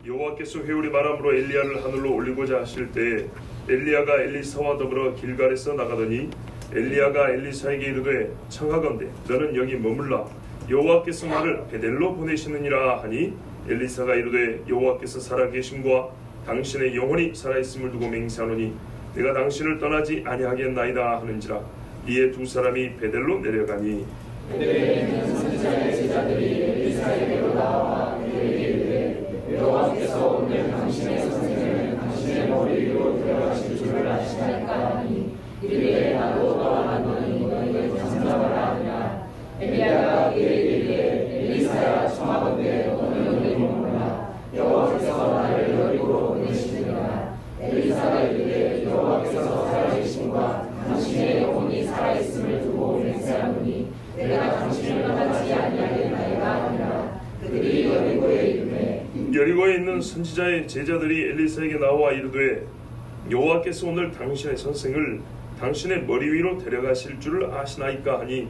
여호와께서 회오리 바람으로 엘리야를 하늘로 올리고자 하실 때 엘리야가 엘리사와 더불어 길갈에서 나가더니 엘리야가 엘리사에게 이르되 청하건대 너는 여기 머물라 여호와께서 나를 베델로 보내시느니라 하니 엘리사가 이르되 여호와께서 살아계심과 당신의 영혼이 살아있음을 두고 맹세하노니 내가 당신을 떠나지 아니하겠나이다 하는지라. 이에 두 사람이 베델로 내려가니 그들에 있는 선지자의 제자들이 엘리사에게로 나와 그에게 이르되 여호와께서 오늘 당신의 선생을 당신의 머리 위로 들어가실 줄을 아시나이까 하니 이르되 나도 너와 나더니 너희를 잠잠하라 하니라. 엘리야가 그에게 이르되 엘리사야 청하건대 너는 여기 머물라 여호와께서 나를 여리고로 보내시느니라. 엘리사가 이르되 여호와께서 살아계심과 당신의 영혼이 살아있음을 두고 맹세하노니 내가 당신을 떠나지 아니하겠나이다 하니라. 그들이 여리고에 이르매 여리고에 있는 선지자의 제자들이 엘리사에게 나와 이르되 여호와께서 오늘 당신의 선생을 당신의 머리 위로 데려가실 줄을 아시나이까 하니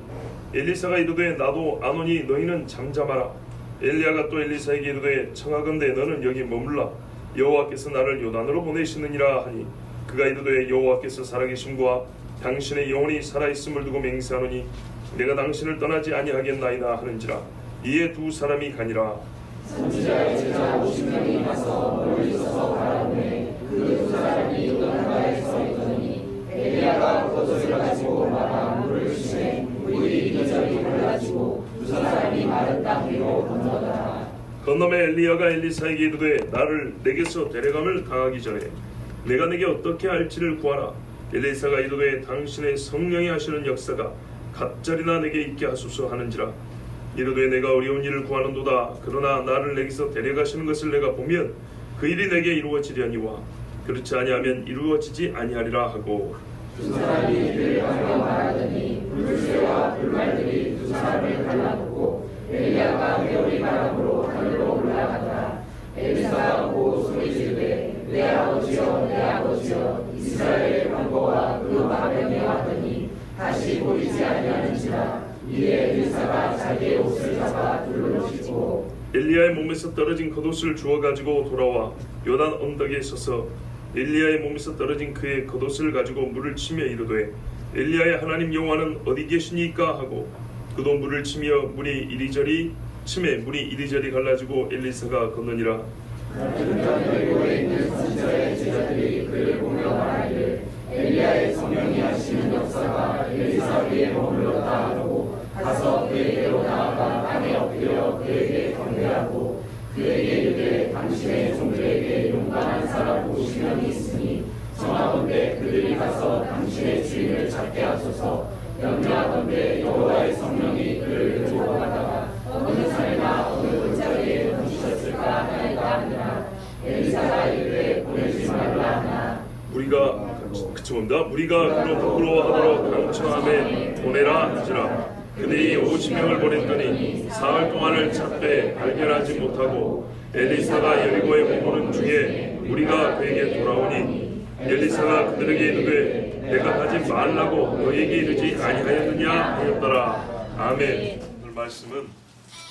엘리사가 이르되 나도 아노니 너희는 잠잠하라. 엘리야가 또 엘리사에게 이르되 청하건대 너는 여기 머물라 여호와께서 나를 요단으로 보내시느니라 하니 그가 이르되 여호와께서 살아계심과 당신의 영혼이 살아있음을 두고 맹세하노니 내가 당신을 떠나지 아니하겠나이다 하는지라. 이에 두 사람이 가니라. 선지자의 제자 50명이 가서 멀리서서 바라보매 그 두 사람이 요단가에 서 있더니 엘리야가 겉옷을 가지고 말아 물을 주시매 물이 이리저리 흘러가지고 두 사람이 마른 땅 위로 건너더라. 건너매 엘리야가 엘리사에게 이르되 나를 내게서 데려감을 당하기 전에 내가 내게 어떻게 할지를 구하라. 엘리사가 이르되 당신의 성령이 하시는 역사가 갑자리나 내게 있게 하소서 하는지라. 이르되 내가 어려운 일을 구하는도다. 그러나 나를 내게서 데려가시는 것을 내가 보면 그 일이 내게 이루어지려니와 그렇지 아니하면 이루어지지 아니하리라 하고. 두 사람이 이를 가며 말하더니 불새와 불말들이 두 사람을 갈라놓고 엘리야가 회오리 바람으로 하늘로 올라가더라. 엘리사가 보고 소리 지르되 내 아버지여 내 아버지여 이스라엘의 방거와 그 마병에 왔더니 다시 보이지 아니하는지라. 이에 엘리사가 자기의 옷을 잡아 둘로 찢고 엘리야의 몸에서 떨어진 겉옷을 주워 가지고 돌아와 요단 언덕에 서서 엘리야의 몸에서 떨어진 그의 겉옷을 가지고 물을 치며 이르되 엘리야의 하나님 여호와는 어디 계시니까 하고 그도 물을 치며 물이 이리저리 갈라지고 엘리사가 건너니라. 여리고에 있는 선지자의 제자들이 그를 보며 말하기를 엘리야의 성령이 하시는 역사가 엘리사 위에 머물렀다 하고 가서 그에게로 나아가 땅에 엎드려 그에게 경배하고 그에게 이르되 당신의 종들에게 용감한 사람 50명이 있으니 청하건대 그들이 가서 당신의 주인을 잡게 하소서. 명령하건대 여호와의 성령이 그를 들고 가다가 어느 산이나 어느 골짜기에 던지셨을까 하나이다 하니라. 엘리사가 이르되 보내지 말라 하나 우리가 그로 부끄러워하도록 강청함에 보내라 하지라. 그들이 50명을 보냈더니 사흘 동안을 찾되 발견하지 못하고 엘리사가 여리고에 머무는 중에 우리가 그에게 돌아오니 엘리사가 그들에게 이르되 내가 하지 말라고 너에게 이르지 아니하였느냐 하였더라. 아멘. 오늘 말씀은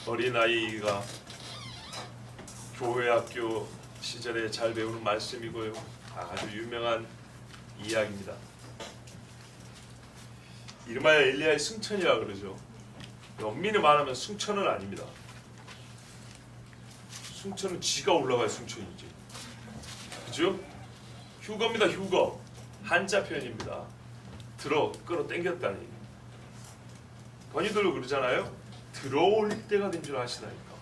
어린아이가 교회 학교 시절에 잘 배우는 말씀이고요. 아주 유명한 이야기입니다. 이름하여 엘리야의 승천이라 그러죠. 엄밀히 말하면 승천은 아닙니다. 승천은 지가 올라가야 승천이지. 그죠? 휴거입니다. 휴거. 한자 표현입니다. 끌어 당겼다니. 번이들도 그러잖아요. 들어올릴 때가 된 줄 아시나이까.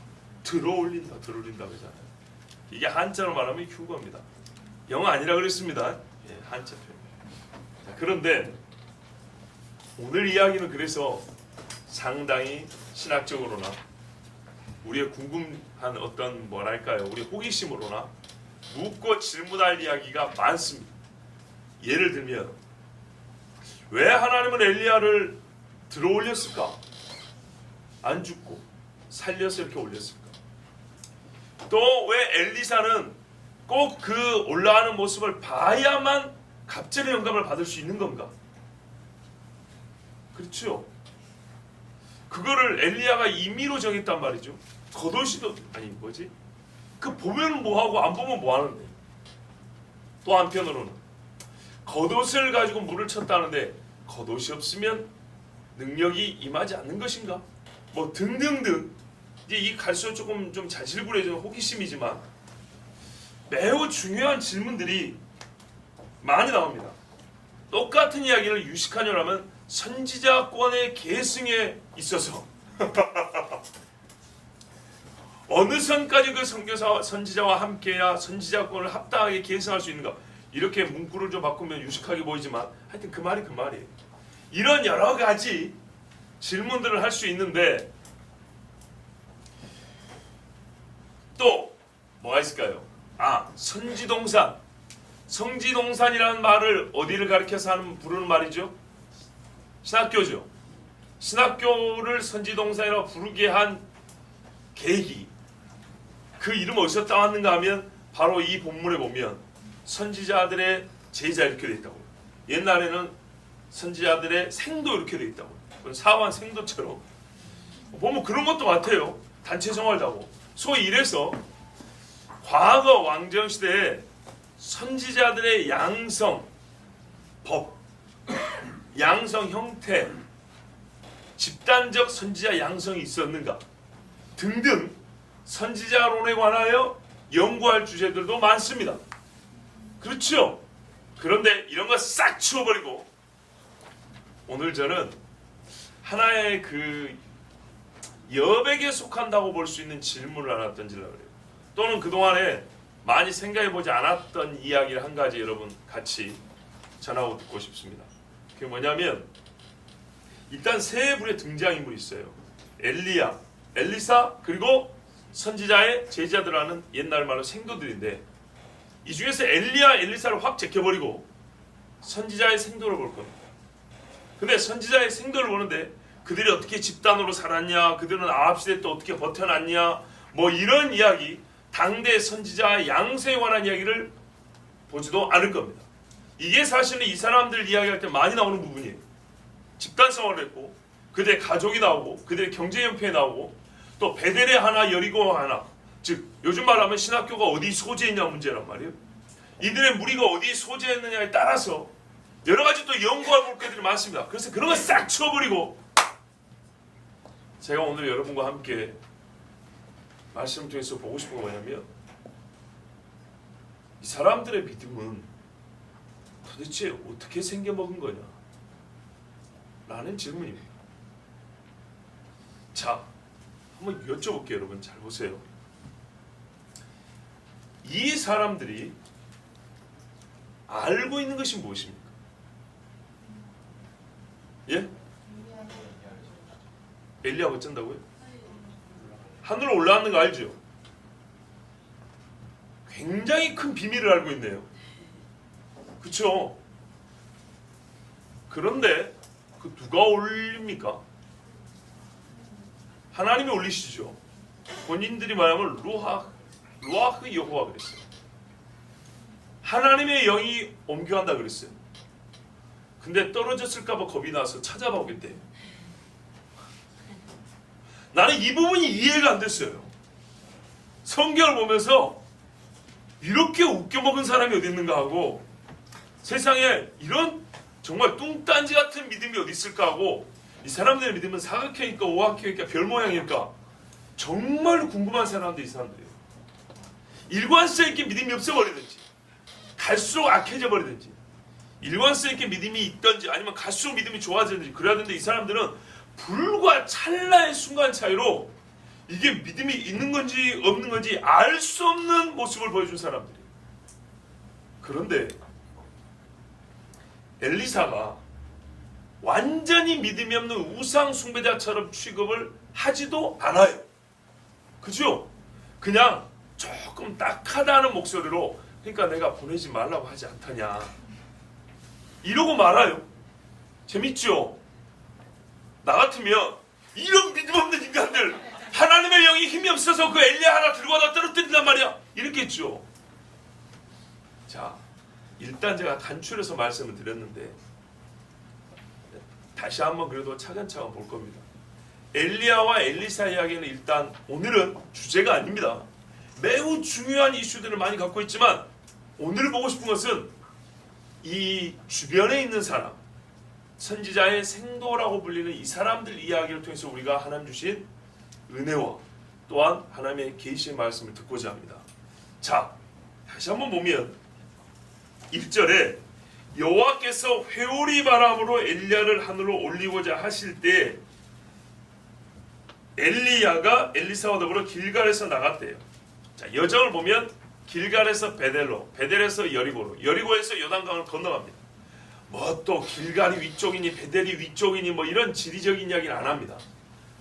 들어올린다 그러잖아요. 이게 한자로 말하면 휴거입니다. 영어 아니라 그랬습니다. 예, 한자 표현. 그런데 오늘 이야기는 그래서 상당히 신학적으로나 우리의 궁금한 어떤 우리 호기심으로나 묻고 질문할 이야기가 많습니다. 예를 들면 왜 하나님은 엘리야를 들어올렸을까? 안 죽고 살려서 이렇게 올렸을까? 또 왜 엘리사는 꼭 그 올라가는 모습을 봐야만 갑절의 영감을 받을 수 있는 건가? 그렇죠? 그거를 엘리야가 임의로 정했단 말이죠. 겉옷이도 그 보면 뭐하고 안 보면 뭐하는데. 또 한편으로는 겉옷을 가지고 물을 쳤다는데 겉옷이 없으면 능력이 임하지 않는 것인가? 뭐 등등등. 이제 이 갈수록 조금 좀 자질구레해지는 호기심이지만 매우 중요한 질문들이 많이 나옵니다. 똑같은 이야기를 유식하녀라면 선지자권의 계승에 있어서 어느 선까지 그 선교사 선지자와 함께야 선지자권을 합당하게 계승할 수 있는가? 이렇게 문구를 좀 바꾸면 유식하게 보이지만 하여튼 그 말이 그 말이에요. 이런 여러 가지 질문들을 할 수 있는데 또 뭐가 있을까요? 선지동산. 성지동산이라는 말을 어디를 가리켜서 부르는 말이죠? 신학교죠. 신학교를 선지동산이라고 부르게 한 계기, 그 이름 어디서 따왔는가 하면 바로 이 본문에 보면 선지자들의 제자 이렇게 돼 있다고. 옛날에는 선지자들의 생도 이렇게 돼 있다고. 사원 생도처럼 보면 그런 것도 같아요. 단체 생활도 하고. 소위 이래서 과거 왕정 시대에 선지자들의 양성 법, 양성 형태, 집단적 선지자 양성이 있었는가 등등 선지자론에 관하여 연구할 주제들도 많습니다. 그렇죠? 그런데 이런 거 싹 치워버리고 오늘 저는 하나의 그 여백에 속한다고 볼 수 있는 질문을 하나 던지려고 그래요. 또는 그동안에 많이 생각해보지 않았던 이야기를 한 가지 여러분 같이 전하고 듣고 싶습니다. 그게 뭐냐면 일단 세 분의 등장인물이 있어요. 엘리야, 엘리사, 그리고 선지자의 제자들하는 옛날 말로 생도들인데 이 중에서 엘리야, 엘리사를 확 제껴버리고 선지자의 생도를 볼 겁니다. 근데 선지자의 생도를 보는데 그들이 어떻게 집단으로 살았냐, 그들은 아합시대 때 어떻게 버텨놨냐, 뭐 이런 이야기, 당대 선지자의 양세에 관한 이야기를 보지도 않을 겁니다. 이게 사실은 이 사람들 이야기할 때 많이 나오는 부분이에요. 집단 생활을 했고 그들의 가족이 나오고 그들의 경제 형편이 나오고 또 베델에 하나 여리고 하나, 즉 요즘 말하면 신학교가 어디 소재했냐 문제란 말이에요. 이들의 무리가 어디 소재했느냐에 따라서 여러 가지 또 연구할 볼거리들이 많습니다. 그래서 그런 거 싹 치워버리고 제가 오늘 여러분과 함께 말씀을 통해서 보고 싶은 건 뭐냐면 이 사람들의 믿음은 도대체 어떻게 생겨먹은 거냐 라는 질문입니다. 자, 한번 여쭤볼게요. 여러분 잘 보세요. 이 사람들이 알고 있는 것이 무엇입니까? 예? 엘리야가 어쩐다고요? 하늘로 올라왔는 거 알죠? 굉장히 큰 비밀을 알고 있네요. 그렇죠? 그런데 그 누가 올립니까? 하나님이 올리시죠. 본인들이 말하면 루아흐 여호와 그랬어요. 하나님의 영이 옮겨간다 그랬어요. 근데 떨어졌을까봐 겁이 나서 찾아보겠대. 나는 이 부분이 이해가 안 됐어요. 성경을 보면서 이렇게 웃겨먹은 사람이 어디 있는가 하고 세상에 이런 정말 뚱딴지 같은 믿음이 어디 있을까 하고 이 사람들의 믿음은 사각형일까 오각형일까 별 모양일까 정말 궁금한 사람들이 이 사람들이에요. 일관성 있게 믿음이 없어버리든지 갈수록 악해져 버리든지 일관성 있게 믿음이 있든지 아니면 갈수록 믿음이 좋아지든지 그래야 되는데 이 사람들은 불과 찰나의 순간 차이로 이게 믿음이 있는 건지 없는 건지 알 수 없는 모습을 보여준 사람들이에요. 그런데 엘리사가 완전히 믿음이 없는 우상 숭배자처럼 취급을 하지도 않아요. 그죠? 그냥 조금 딱하다는 목소리로 그러니까 내가 보내지 말라고 하지 않더냐 이러고 말아요. 재밌죠? 나 같으면 이런 믿음 없는 인간들 하나님의 영이 힘이 없어서 그 엘리야 하나 들고 와다 떨어뜨린단 말이야 이랬겠죠. 자, 일단 제가 단출해서 말씀을 드렸는데 다시 한번 그래도 차근차근 볼 겁니다. 엘리야와 엘리사 이야기는 일단 오늘은 주제가 아닙니다. 매우 중요한 이슈들을 많이 갖고 있지만 오늘 보고 싶은 것은 이 주변에 있는 사람, 선지자의 생도라고 불리는 이 사람들 이야기를 통해서 우리가 하나님 주신 은혜와 또한 하나님의 계시의 말씀을 듣고자 합니다. 자, 다시 한번 보면 1절에 여호와께서 회오리 바람으로 엘리야를 하늘로 올리고자 하실 때 엘리야가 엘리사와 더불어 길갈에서 나갔대요. 자, 여정을 보면 길갈에서 베델로, 베델에서 여리고로, 여리고에서 요단강을 건너갑니다. 뭐 또 길갈이 위쪽이니 베델이 위쪽이니 뭐 이런 지리적인 이야기는 안 합니다.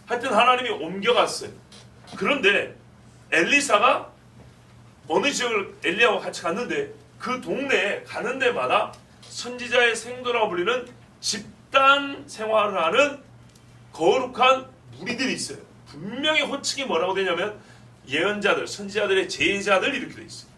하여튼 하나님이 옮겨갔어요. 그런데 엘리사가 어느 지역을 엘리야와 같이 갔는데 그 동네에 가는 데마다 선지자의 생도라고 불리는 집단 생활을 하는 거룩한 무리들이 있어요. 분명히 호칭이 뭐라고 되냐면 예언자들, 선지자들의 제자들 이렇게 돼 있어요.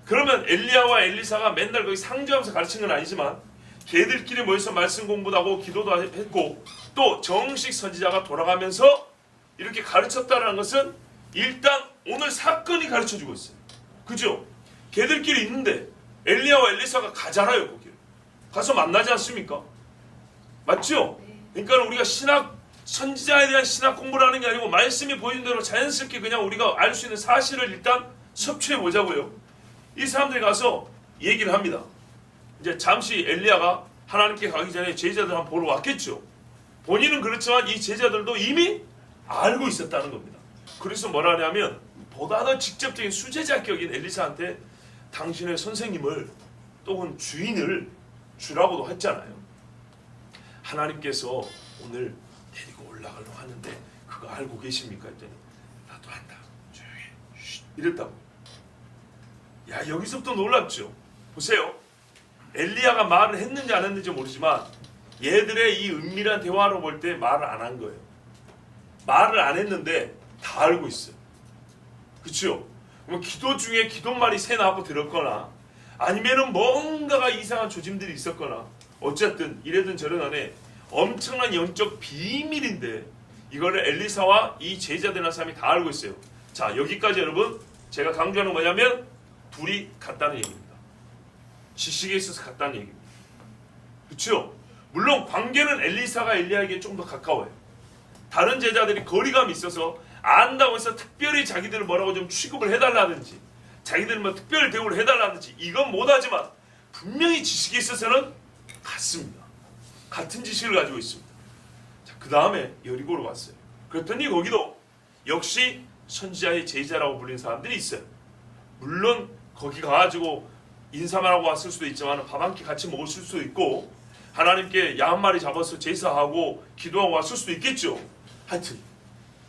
그러면 엘리야와 엘리사가 맨날 거기 상주하면서 가르치는 건 아니지만 걔들끼리 모여서 말씀 공부도 하고 기도도 했고 또 정식 선지자가 돌아가면서 이렇게 가르쳤다는 것은 일단 오늘 사건이 가르쳐주고 있어요. 그죠? 걔들끼리 있는데 엘리야와 엘리사가 가잖아요. 거기 가서 만나지 않습니까? 맞죠? 그러니까 우리가 선지자에 대한 신학 공부를 하는 게 아니고 말씀이 보이는 대로 자연스럽게 그냥 우리가 알 수 있는 사실을 일단 섭취해 보자고요. 이 사람들이 가서 얘기를 합니다. 이제 잠시 엘리야가 하나님께 가기 전에 제자들 한번 보러 왔겠죠. 본인은 그렇지만 이 제자들도 이미 알고 있었다는 겁니다. 그래서 뭐라 하냐면 보다 더 직접적인 수제자격인 엘리사한테 당신의 선생님을 또는 주인을 주라고도 했잖아요. 하나님께서 오늘 데리고 올라가려고 하는데 그거 알고 계십니까? 했더니 나도 한다. 조용히 이랬다고. 야, 여기서부터 놀랍죠. 보세요. 엘리야가 말을 했는지 안 했는지 모르지만 얘들의 이 은밀한 대화로 볼 때 말을 안 한 거예요. 말을 안 했는데 다 알고 있어요. 그렇죠? 뭐 기도 중에 기도말이 새 나하고 들었거나 아니면은 뭔가가 이상한 조짐들이 있었거나 어쨌든 이래든 저래든 안에 엄청난 영적 비밀인데 이거를 엘리사와 이 제자들이라는 사람이 다 알고 있어요. 자, 여기까지 여러분 제가 강조하는 건 뭐냐면 둘이 같다는 얘기입니다. 지식에 있어서 같다는 얘기입니다. 그렇죠? 물론 관계는 엘리사가 엘리야에게 좀 더 가까워요. 다른 제자들이 거리감이 있어서 안다고 해서 특별히 자기들을 뭐라고 좀 취급을 해달라든지 자기들 뭐 특별 대우를 해달라든지 이건 못하지만 분명히 지식에 있어서는 같습니다. 같은 지식을 가지고 있습니다. 자, 그 다음에 여리고로 왔어요. 그랬더니 거기도 역시 선지자의 제자라고 불리는 사람들이 있어요. 물론 거기 가가지고 인사만 하고 왔을 수도 있지만 밥 한 끼 같이 먹을 수도 있고 하나님께 양 한 마리 잡아서 제사하고 기도하고 왔을 수도 있겠죠. 하여튼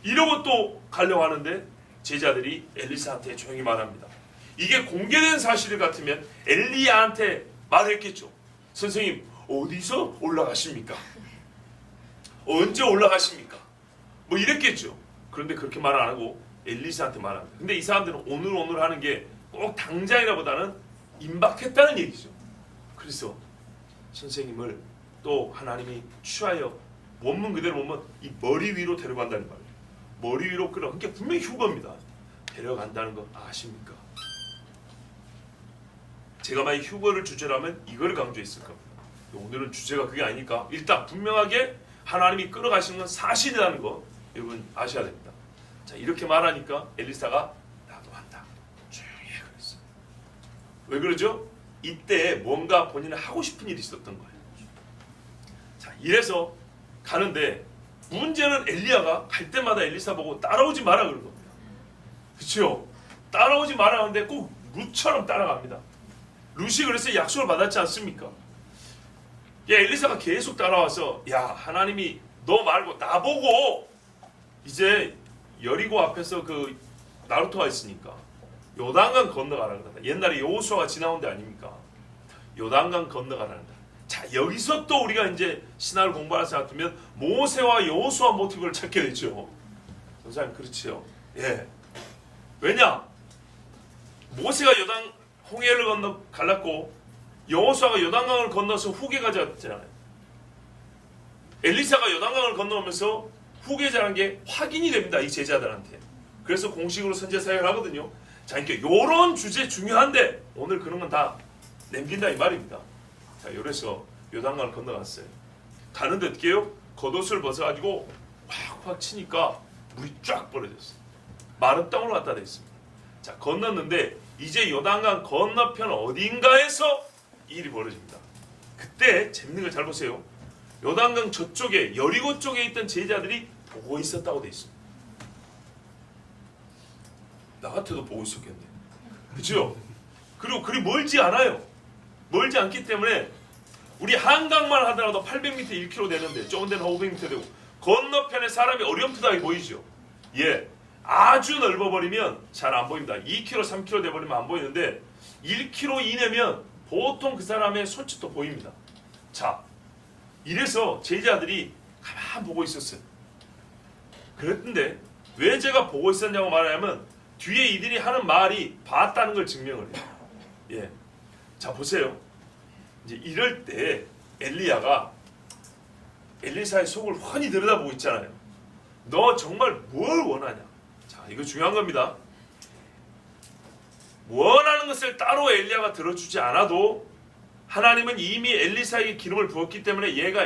이러고 또 가려고 하는데 제자들이 엘리사한테 조용히 말합니다. 이게 공개된 사실 같으면 엘리야한테 말했겠죠. 선생님 어디서 올라가십니까? 언제 올라가십니까? 뭐 이랬겠죠. 그런데 그렇게 말 안 하고 엘리사한테 말합니다. 근데 이 사람들은 오늘 하는 게 꼭 당장이라보다는 임박했다는 얘기죠. 그래서 선생님을 또 하나님이 취하여 원문 그대로 보면 이 머리 위로 데려간다는 말이에요. 머리 위로 끌어. 그러니까 분명히 휴거입니다. 데려간다는 거 아십니까? 제가 만약 휴거를 주제라면 이걸 강조했을 겁니다. 오늘은 주제가 그게 아니니까 일단 분명하게 하나님이 끌어가시는 건 사실이라는 거 여러분 아셔야 됩니다. 자, 이렇게 말하니까 엘리사가 나도 한다. 조용히 해 그랬어요. 왜 그러죠? 이때 뭔가 본인은 하고 싶은 일이 있었던 거예요. 자, 이래서 가는데 문제는 엘리야가 갈 때마다 엘리사 보고 따라오지 마라 그런 겁니다. 그렇죠? 따라오지 마라 하는데 꼭 룻처럼 따라갑니다. 룻이 그래서 약속을 받았지 않습니까? 야, 엘리사가 계속 따라와서 야, 하나님이 너 말고 나보고 이제 여리고 앞에서 그 나루토가 있으니까 요단강 건너가라 그런다. 옛날에 여호수아가 지나온 데 아닙니까? 요단강 건너가란다. 자, 여기서 또 우리가 이제 신학을 공부하는 사람 같으면 모세와 여호수아 모티브를 찾게 되죠. 선생님 그렇지요. 예. 왜냐? 모세가 요단 홍해를 건너 갈랐고 여호수아가 요단강을 건너서 후계가 됐잖아요. 엘리사가 요단강을 건너오면서 후계자라는 게 확인이 됩니다. 이 제자들한테. 그래서 공식으로 선지자 사역을 하거든요. 자, 이렇게 요런 주제 중요한데 오늘 그런 건 다 남긴다 이 말입니다. 자, 요래서 요단강을 건너갔어요. 가는데 어떻게 해요? 겉옷을 벗어가지고 확확 치니까 물이 쫙 벌어졌어요. 마른 땅으로 갖다 댔습니다. 자, 건넜는데 이제 요단강 건너편 어딘가에서 일이 벌어집니다. 그때 재밌는 걸 잘 보세요. 요단강 저쪽에 여리고 쪽에 있던 제자들이 보고 있었다고 돼 있습니다. 나 같아도 보고 있었겠네. 그죠? 그리고 그리 멀지 않아요. 멀지 않기 때문에 우리 한강만 하더라도 800m 1km 되는데 좁은 데는 500m 되고 건너편에 사람이 어렴풋하게 보이죠. 예, 아주 넓어버리면 잘 안 보입니다. 2km, 3km 돼버리면 안 보이는데 1km 이내면 보통 그 사람의 손짓도 보입니다. 자, 이래서 제자들이 가만 보고 있었어요. 그랬는데 왜 제가 보고 있었냐고 말하면 뒤에 이들이 하는 말이 봤다는 걸 증명을 해요. 예, 자 보세요. 이제 이럴 때 엘리야가 엘리사의 속을 훤히 들여다보고 있잖아요. 너 정말 뭘 원하냐? 자, 이거 중요한 겁니다. 원하는 것을 따로 엘리야가 들어주지 않아도 하나님은 이미 엘리사에게 기름을 부었기 때문에 얘가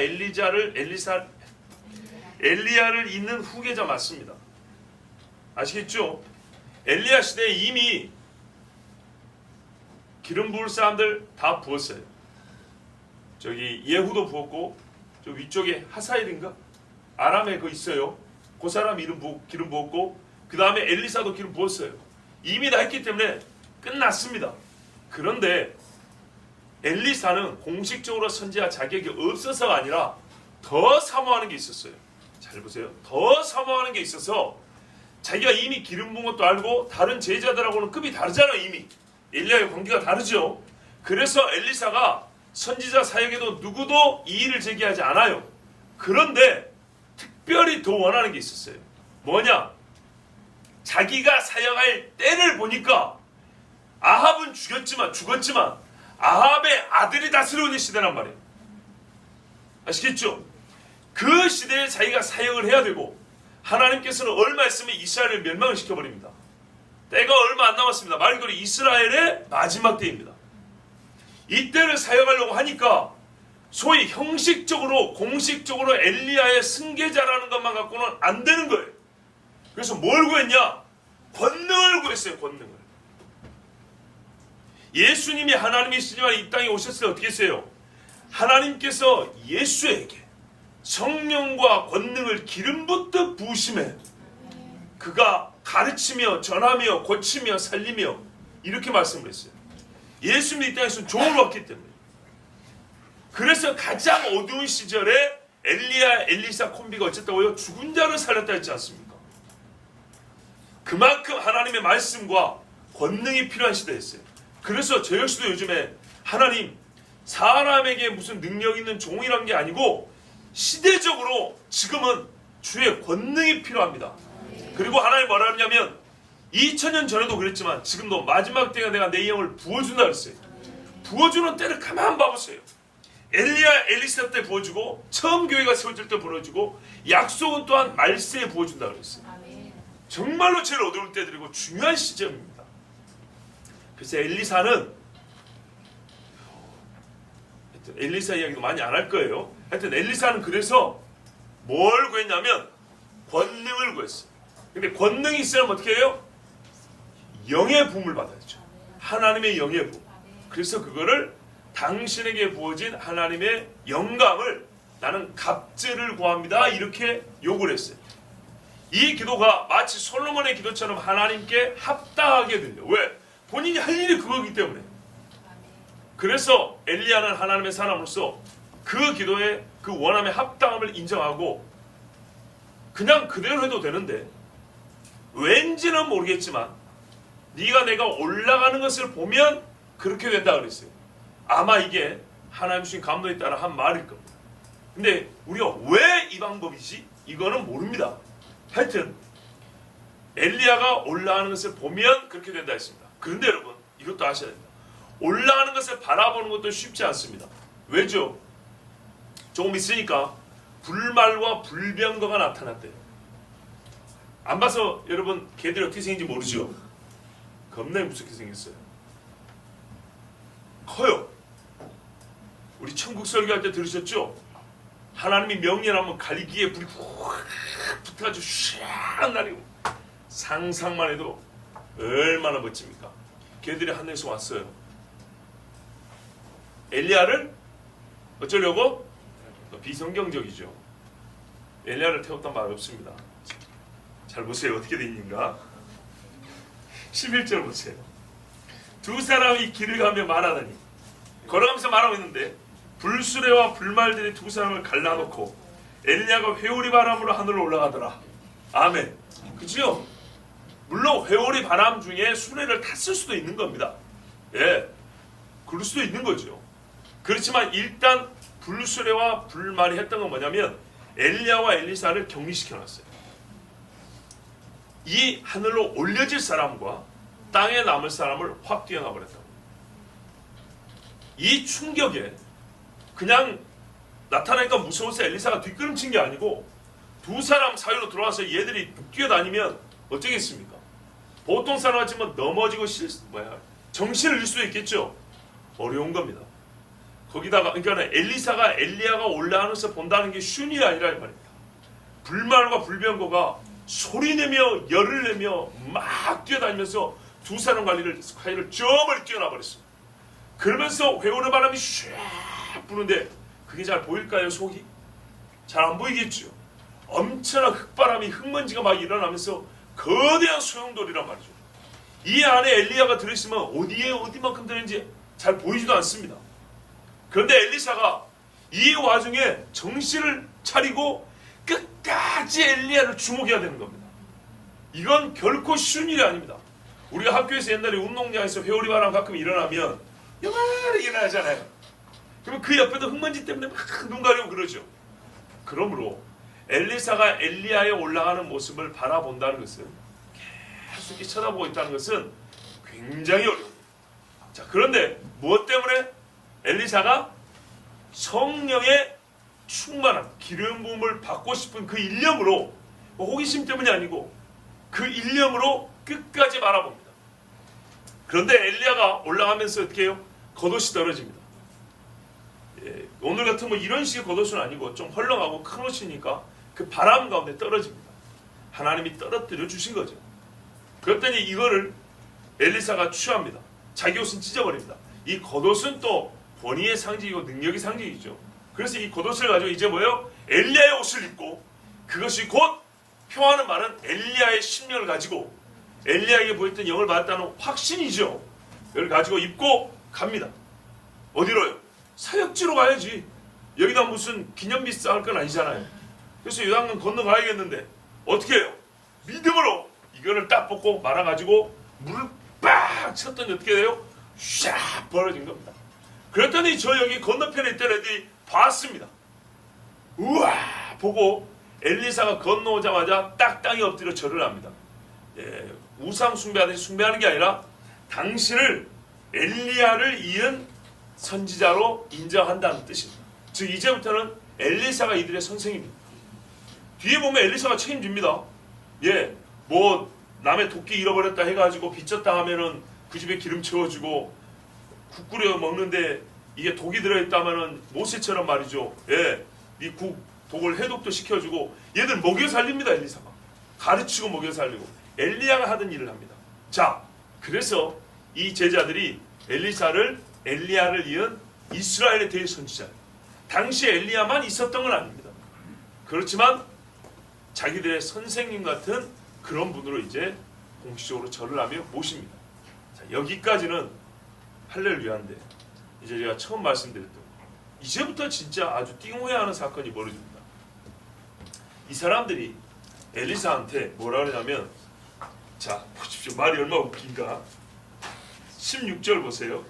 엘리야를 잇는 후계자 맞습니다. 아시겠죠? 엘리야 시대에 이미 기름 부을 사람들 다 부었어요. 저기 예후도 부었고 저 위쪽에 하사엘인가? 아람에 그 있어요. 그 사람 기름 부었고 그 다음에 엘리사도 기름 부었어요. 이미 다 했기 때문에 끝났습니다. 그런데 엘리사는 공식적으로 선지자 자격이 없어서가 아니라 더 사모하는 게 있었어요. 잘 보세요. 더 사모하는 게 있어서 자기가 이미 기름 부은 것도 알고 다른 제자들하고는 급이 다르잖아요. 이미 엘리야의 관계가 다르죠. 그래서 엘리사가 선지자 사역에도 누구도 이의를 제기하지 않아요. 그런데 특별히 더 원하는 게 있었어요. 뭐냐? 자기가 사역할 때를 보니까 아합은 죽었지만 아합의 아들이 다스리는 시대란 말이에요. 아시겠죠? 그 시대에 자기가 사역을 해야 되고 하나님께서는 얼마 있으면 이스라엘을 멸망을 시켜버립니다. 때가 얼마 안 남았습니다. 말 그대로 이스라엘의 마지막 때입니다. 이때를 사역하려고 하니까 소위 형식적으로 공식적으로 엘리야의 승계자라는 것만 갖고는 안 되는 거예요. 그래서 뭘 구했냐? 권능을 구했어요. 권능을. 예수님이 하나님이시지만 이 땅에 오셨을 때 어떻게 했어요? 하나님께서 예수에게 성령과 권능을 기름 붓듯 부으심에 그가 가르치며 전하며 고치며 살리며 이렇게 말씀을 했어요. 예수님이 이 땅에서 종을 왔기 때문에. 그래서 가장 어두운 시절에 엘리야 엘리사 콤비가 어쨌다고요? 죽은 자를 살렸다 했지 않습니까? 그만큼 하나님의 말씀과 권능이 필요한 시대였어요. 그래서 저 역시도 요즘에 하나님 사람에게 무슨 능력 있는 종이란 게 아니고 시대적으로 지금은 주의 권능이 필요합니다. 그리고 하나님 뭐라 하냐면 2000년 전에도 그랬지만 지금도 마지막 때가 내가 내 영을 부어준다 그랬어요. 부어주는 때를 가만 봐보세요. 엘리야 엘리사 때 부어주고 처음 교회가 세워질 때 부어주고 약속은 또한 말세에 부어준다 그랬어요. 정말로 제일 어려울 때들이고 중요한 시점입니다. 그래서 엘리사는 엘리사 이야기도 많이 안 할 거예요. 하여튼 엘리사는 그래서 뭘 구했냐면 권능을 구했어요. 근데 권능이 있으면 어떻게 해요? 영의 부음을 받아야죠. 하나님의 영의 부음. 그래서 그거를 당신에게 부어진 하나님의 영감을 나는 갑절을 구합니다. 이렇게 요구를 했어요. 이 기도가 마치 솔로몬의 기도처럼 하나님께 합당하게 들려. 왜? 본인이 할 일이 그거기 때문에. 그래서 엘리야는 하나님의 사람으로서 그 기도에 그 원함의 합당함을 인정하고 그냥 그대로 해도 되는데 왠지는 모르겠지만 네가 내가 올라가는 것을 보면 그렇게 된다 그랬어요. 아마 이게 하나님 주신 감동에 따라 한 말일 겁니다. 근데 우리가 왜 이 방법이지? 이거는 모릅니다. 하여튼 엘리야가 올라가는 것을 보면 그렇게 된다 했습니다. 그런데 여러분 이것도 아셔야 됩니다. 올라가는 것을 바라보는 것도 쉽지 않습니다. 왜죠? 조금 있으니까 불말과 불병거가 나타났대요. 안 봐서 여러분 개들이 어떻게 생긴지 모르죠? 겁나게 무섭게 생겼어요. 커요. 우리 천국 설교할 때 들으셨죠? 하나님이 명령하면 갈기에 불이 확 붙어가지고 샥 날리고 상상만 해도 얼마나 멋집니까? 걔들이 하늘에서 왔어요. 엘리야를 어쩌려고? 비성경적이죠. 엘리야를 태웠단 말 없습니다. 잘 보세요. 어떻게 돼 있는가? 11절 보세요. 두 사람이 길을 가며 말하더니, 걸어가면서 말하고 있는데 불수레와 불말들이 두 사람을 갈라놓고 엘리야가 회오리 바람으로 하늘로 올라가더라. 아멘. 그죠? 물론 회오리 바람 중에 수레를 탔을 수도 있는 겁니다. 예, 그럴 수도 있는 거죠. 그렇지만 일단 불수레와 불말이 했던 건 뭐냐면 엘리야와 엘리사를 격리시켜놨어요. 이 하늘로 올려질 사람과 땅에 남을 사람을 확 뛰어나버렸다고. 이 충격에 그냥 나타나니까 무서워서 엘리사가 뒷걸음친 게 아니고 두 사람 사이로 들어와서 얘들이 뛰어다니면 어쩌겠습니까? 보통 사람 같으면 넘어지고 정신을 잃을 수도 있겠죠. 어려운 겁니다. 거기다가 그러니까 엘리사가 엘리야가 올라가면서 본다는 게 쉬운 일이 아니라 이 말입니다. 불말과 불병거가 소리내며 열을 내며 막 뛰어다니면서 두 사람 사이를 저 멀리 뛰어나 버렸어요. 그러면서 회오리 바람이 슉 부는데 그게 잘 보일까요? 속이? 잘 안 보이겠죠. 엄청난 흙바람이 흙먼지가 막 일어나면서 거대한 소용돌이란 말이죠. 이 안에 엘리야가 들어있으면 어디에 어디만큼 들어있는지 잘 보이지도 않습니다. 그런데 엘리사가 이 와중에 정신을 차리고 끝까지 엘리야를 주목해야 되는 겁니다. 이건 결코 쉬운 일이 아닙니다. 우리가 학교에서 옛날에 운동장에서 회오리 바람 가끔 일어나면 요만하게 일어나잖아요. 그러면 그 옆에도 흙먼지 때문에 막 눈 가리고 그러죠. 그러므로 엘리사가 엘리야에 올라가는 모습을 바라본다는 것은 계속 쳐다보고 있다는 것은 굉장히 어려워요. 자, 그런데 무엇 때문에? 엘리사가 성령의 충만한 기름 부음을 받고 싶은 그 일념으로, 호기심 때문이 아니고 그 일념으로 끝까지 바라봅니다. 그런데 엘리야가 올라가면서 어떻게 해요? 겉옷이 떨어집니다. 예, 오늘 같은 뭐 이런 식의 겉옷은 아니고 좀 헐렁하고 큰 옷이니까 그 바람 가운데 떨어집니다. 하나님이 떨어뜨려 주신 거죠. 그랬더니 이거를 엘리사가 취합니다. 자기 옷은 찢어버립니다. 이 겉옷은 또 권위의 상징이고 능력의 상징이죠. 그래서 이 겉옷을 가지고 이제 뭐예요? 엘리야의 옷을 입고, 그것이 곧 표하는 말은 엘리야의 심령을 가지고 엘리야에게 보였던 영을 받았다는 확신이죠. 이걸 가지고 입고 갑니다. 어디로요? 사역지로 가야지. 여기다 무슨 기념비 쌓을 건 아니잖아요. 그래서 요단강 건너가야겠는데 어떻게 해요? 믿음으로 이거를 딱 뽑고 말아가지고 물을 빡 쳤더니 어떻게 돼요? 샥 벌어진 겁니다. 그랬더니 저 여기 건너편에 있던 애들이 봤습니다. 우와 보고 엘리사가 건너오자마자 딱 땅에 엎드려 절을 합니다. 예, 우상 숭배하듯이 숭배하는 게 아니라 당신을 엘리야를 이은 선지자로 인정한다는 뜻입니다. 즉 이제부터는 엘리사가 이들의 선생입니다. 뒤에 보면 엘리사가 책임집니다. 예, 뭐 남의 도끼 잃어버렸다 해가지고 빚졌다 하면은 그 집에 기름 채워주고 국 끓여 먹는데 이게 독이 들어있다면은 모세처럼 말이죠. 예, 이 독을 해독도 시켜주고 얘들 먹여 살립니다. 엘리사가 가르치고 먹여 살리고 엘리야가 하던 일을 합니다. 자, 그래서 이 제자들이 엘리야를 이은 이스라엘의 대선지자예요. 당시 엘리야만 있었던 건 아닙니다. 그렇지만 자기들의 선생님 같은 그런 분으로 이제 공식적으로 절을 하며 모십니다. 자, 여기까지는 할렐루야인데 이제 제가 처음 말씀드렸던 이제부터 진짜 아주 띵후회하는 사건이 벌어집니다. 이 사람들이 엘리사한테 뭐라 그러냐면, 자 보십시오. 말이 얼마나 웃긴가. 16절 보세요.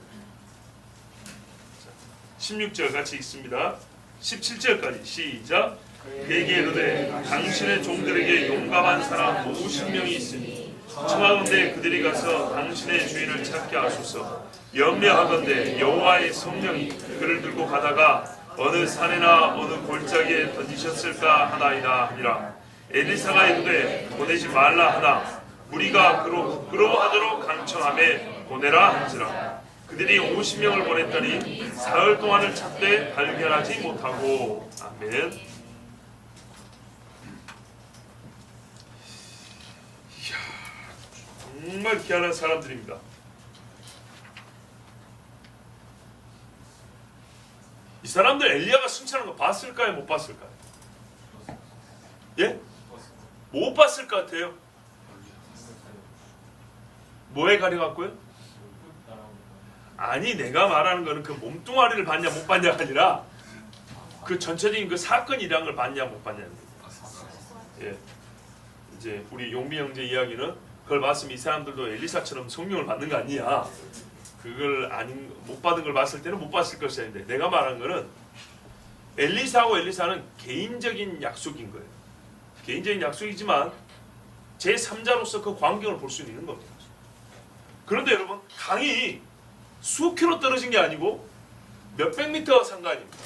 16절 같이 읽습니다. 17절까지 시작. 그에게 이르되 당신의 종들에게 용감한 사람 50명이 있으니 청하건대 그들이 가서 당신의 주인을 찾게 하소서. 염려하건대 여호와의 성령이 그를 들고 가다가 어느 산이나 어느 골짜기에 던지셨을까 하나이다 하니라. 엘리사가 이르되 보내지 말라 하나 무리가 그러하도록 강청하며 보내라 한지라. 그들이 50명을 보냈더니 사흘 동안을 찾되 발견하지 못하고. 아멘. 이야, 정말 귀한 사람들입니다. 이 사람들 엘리야가 승천한 거 봤을까요? 못 봤을까요? 예? 못 봤을 것 같아요. 뭐에 가려갖고요? 아니, 내가 말하는 거는 그 몸뚱아리를 봤냐 못 봤냐가 아니라 그 전체적인 그 사건이라는 걸 봤냐 못 봤냐는 거예요. 예. 이제 우리 용비 형제 이야기는 그걸 봤으면 이 사람들도 엘리사처럼 성령을 받는 거 아니야. 그걸 아닌 못 받은 걸 봤을 때는 못 봤을 것인데, 내가 말한 거는 엘리사하고 엘리사는 개인적인 약속인 거예요. 개인적인 약속이지만 제3자로서 그 광경을 볼 수 있는 겁니다. 그런데 여러분, 강이 수십 킬로 떨어진 게 아니고 몇백 미터 상관입니다.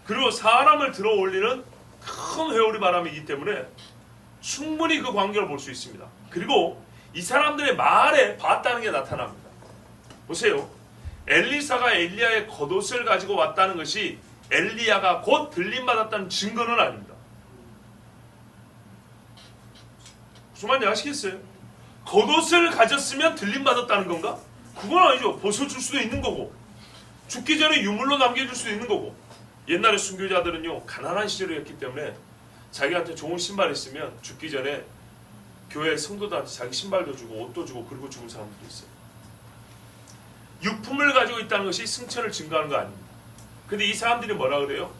그리고 사람을 들어 올리는 큰 회오리 바람이기 때문에 충분히 그 광경을 볼 수 있습니다. 그리고 이 사람들의 말에 봤다는 게 나타납니다. 보세요. 엘리사가 엘리야의 겉옷을 가지고 왔다는 것이 엘리야가 곧 들림받았다는 증거는 아닙니다. 무슨 말인지 아시겠어요? 겉옷을 가졌으면 들림받았다는 건가? 그건 아니죠. 벗어줄 수도 있는 거고, 죽기 전에 유물로 남겨줄 수도 있는 거고. 옛날에 순교자들은요, 가난한 시절이었기 때문에 자기한테 좋은 신발 있으면 죽기 전에 교회 성도들한테 자기 신발도 주고 옷도 주고 그리고 죽은 사람들도 있어요. 유품을 가지고 있다는 것이 승천을 증거하는 거 아닙니다. 근데 이 사람들이 뭐라 그래요?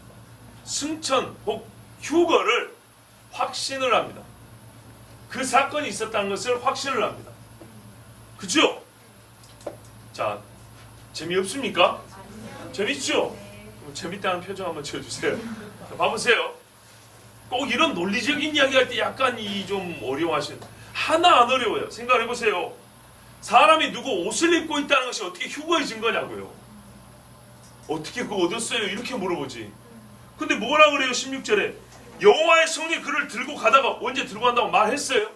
승천 혹 휴거를 확신을 합니다. 그 사건이 있었다는 것을 확신을 합니다. 그죠? 자, 재미없습니까? 재밌죠? 재밌다는 표정 한번 지어주세요. 자, 봐보세요. 꼭 이런 논리적인 이야기 할 때 약간 좀 어려워하시는, 하나 안 어려워요. 생각을 해보세요. 사람이 누구 옷을 입고 있다는 것이 어떻게 휴거해진 거냐고요. 어떻게 그거 얻었어요? 이렇게 물어보지. 근데 뭐라 그래요? 16절에 여호와의 성령이 그를 들고 가다가, 언제 들고 간다고 말했어요?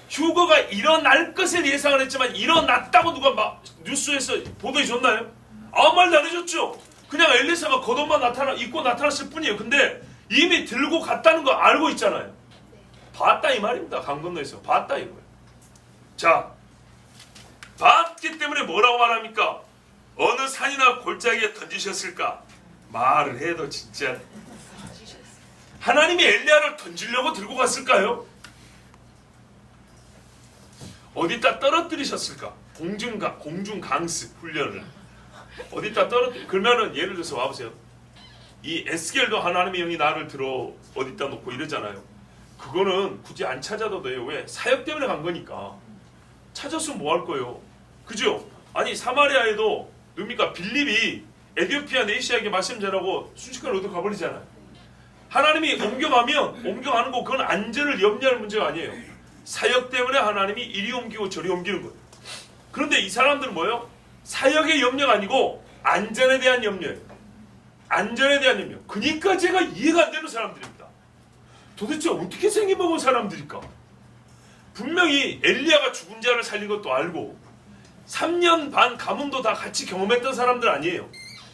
휴거가 일어날 것을 예상을 했지만 일어났다고 누가 막 뉴스에서 보도해 줬나요? 아무 말도 안 해줬죠. 그냥 엘리사가 겉옷만 입고 나타났을 뿐이에요. 근데 이미 들고 갔다는 거 알고 있잖아요. 봤다 이 말입니다. 강 건너에서 봤다 이거예요. 자, 봤기 때문에 뭐라고 말합니까? 어느 산이나 골짜기에 던지셨을까? 말을 해도 진짜 하나님이 엘리야를 던지려고 들고 갔을까요? 어디다 떨어뜨리셨을까? 공중 강습 훈련을 어디다 그러면은 예를 들어서 와보세요. 이 에스겔도 하나님의 영이 나를 들어 어디다 놓고 이러잖아요. 그거는 굳이 안 찾아도 돼요. 왜? 사역 때문에 간 거니까. 찾았으면 뭐 할 거예요? 그죠? 아니 사마리아에도 누굽니까? 빌립이 에티오피아 네시아에게 말씀 전하고 순식간에 어디 가버리잖아요. 하나님이 옮겨가는 거, 그건 안전을 염려할 문제가 아니에요. 사역 때문에 하나님이 이리 옮기고 저리 옮기는 거예요. 그런데 이 사람들은 뭐예요? 사역의 염려가 아니고 안전에 대한 염려예요. 안전에 대한 염려. 그러니까 제가 이해가 안 되는 사람들입니다. 도대체 어떻게 생겨먹은 사람들일까? 분명히 엘리야가 죽은 자를 살린 것도 알고 3년 반 가뭄도 다 같이 경험했던 사람들 아니에요.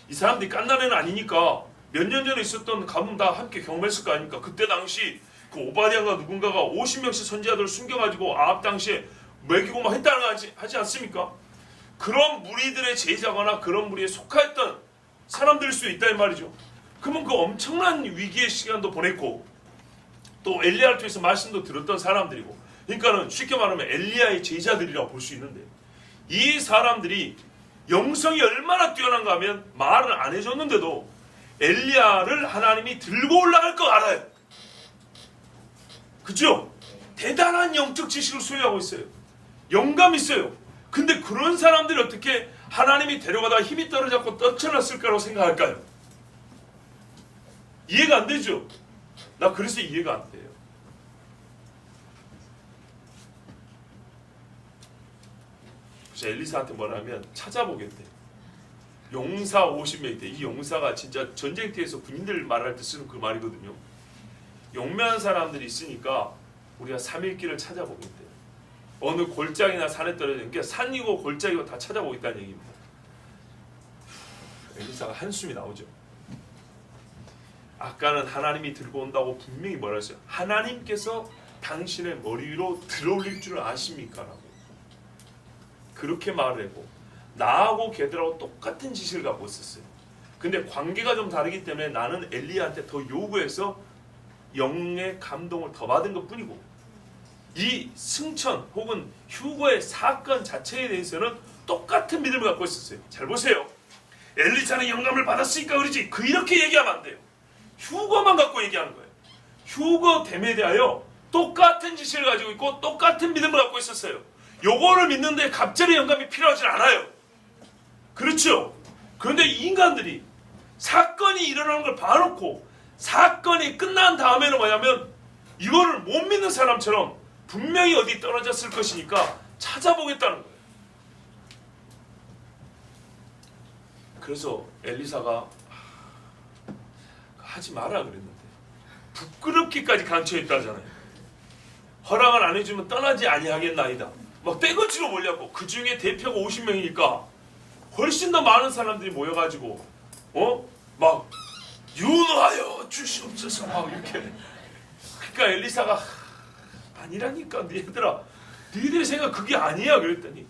이 사람들이 깐난 애는 아니니까 몇 년 전에 있었던 가뭄 다 함께 경험했을 거 아닙니까? 그때 당시 그 오바댜가 누군가가 50명씩 선지자들을 숨겨가지고 아합 당시에 먹이고 막 했다는 거 하지 않습니까? 그런 무리들의 제자거나 그런 무리에 속하였던 사람들일 수 있다 이 말이죠. 그러면 그 엄청난 위기의 시간도 보냈고 또 엘리야를 통해서 말씀도 들었던 사람들이고, 그러니까는 쉽게 말하면 엘리야의 제자들이라고 볼 수 있는데, 이 사람들이 영성이 얼마나 뛰어난가 하면 말을 안 해줬는데도 엘리야를 하나님이 들고 올라갈 거 알아요. 그죠? 대단한 영적 지식을 소유하고 있어요. 영감이 있어요. 근데 그런 사람들이 어떻게 하나님이 데려가다가 힘이 떨어졌고 떨쳐놨을까라고 생각할까요? 이해가 안 되죠? 나 그래서 이해가 안 돼요. 그래서 엘리사한테 뭐라면 찾아보겠대. 용사 50명 있대. 이 용사가 진짜 전쟁터에서 군인들 말할 때 쓰는 그 말이거든요. 용맹한 사람들이 있으니까 우리가 3일길을 찾아보고 있대요. 어느 골짜기나 산에 떨어져 있는 게 산이고 골짜기고 다 찾아보고 있다는 얘기입니다. 엘리사가 한숨이 나오죠. 아까는 하나님이 들고 온다고 분명히 뭐라 했어요? 하나님께서 당신의 머리 위로 들어올릴 줄 아십니까? 라고 그렇게 말을 했고, 나하고 걔들하고 똑같은 지시를 갖고 있었어요. 근데 관계가 좀 다르기 때문에 나는 엘리야한테 더 요구해서 영의 감동을 더 받은 것 뿐이고, 이 승천 혹은 휴거의 사건 자체에 대해서는 똑같은 믿음을 갖고 있었어요. 잘 보세요. 엘리사는 영감을 받았으니까 그러지, 그 이렇게 얘기하면 안 돼요. 휴거만 갖고 얘기하는 거예요. 휴거됨에 대하여 똑같은 지시를 가지고 있고 똑같은 믿음을 갖고 있었어요. 요거를 믿는데 갑자기 영감이 필요하진 않아요. 그렇죠? 그런데 인간들이 사건이 일어나는 걸 봐놓고 사건이 끝난 다음에는 뭐냐면 이거를 못 믿는 사람처럼 분명히 어디 떨어졌을 것이니까 찾아보겠다는 거예요. 그래서 엘리사가 하지 마라 그랬는데 부끄럽기까지 간처했다잖아요. 허락을 안 해주면 떠나지 아니하겠나이다. 막 떼거지로 몰렸고, 그 중에 대표가 50명이니까 훨씬 더 많은 사람들이 모여가지고 막 윤호하여 주시옵소서 막 이렇게. 그러니까 엘리사가 아니라니까 얘들아, 너희들 생각 그게 아니야 그랬더니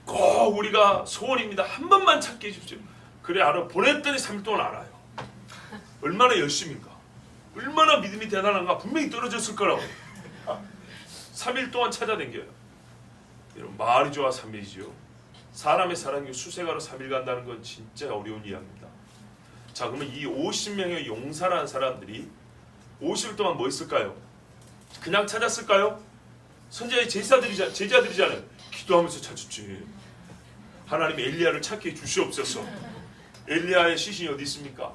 꼭 우리가 소원입니다. 한 번만 찾게 해주십시오. 그래 알아. 보냈더니 3일 동안 알아요. 얼마나 열심인가, 얼마나 믿음이 대단한가. 분명히 떨어졌을 거라고. 3일 동안 찾아댕겨요. 여러분, 말이 좋아 3일이죠. 사람의 사랑이 수색하러 3일 간다는 건 진짜 어려운 이야기입니다. 자, 그러면 이 50명의 용사라는 사람들이 50일 동안 뭐 했을까요? 그냥 찾았을까요? 선지자의 제자들이잖아요. 기도하면서 찾았지. 하나님이 엘리야를 찾게 주시옵소서. 엘리야의 시신이 어디 있습니까?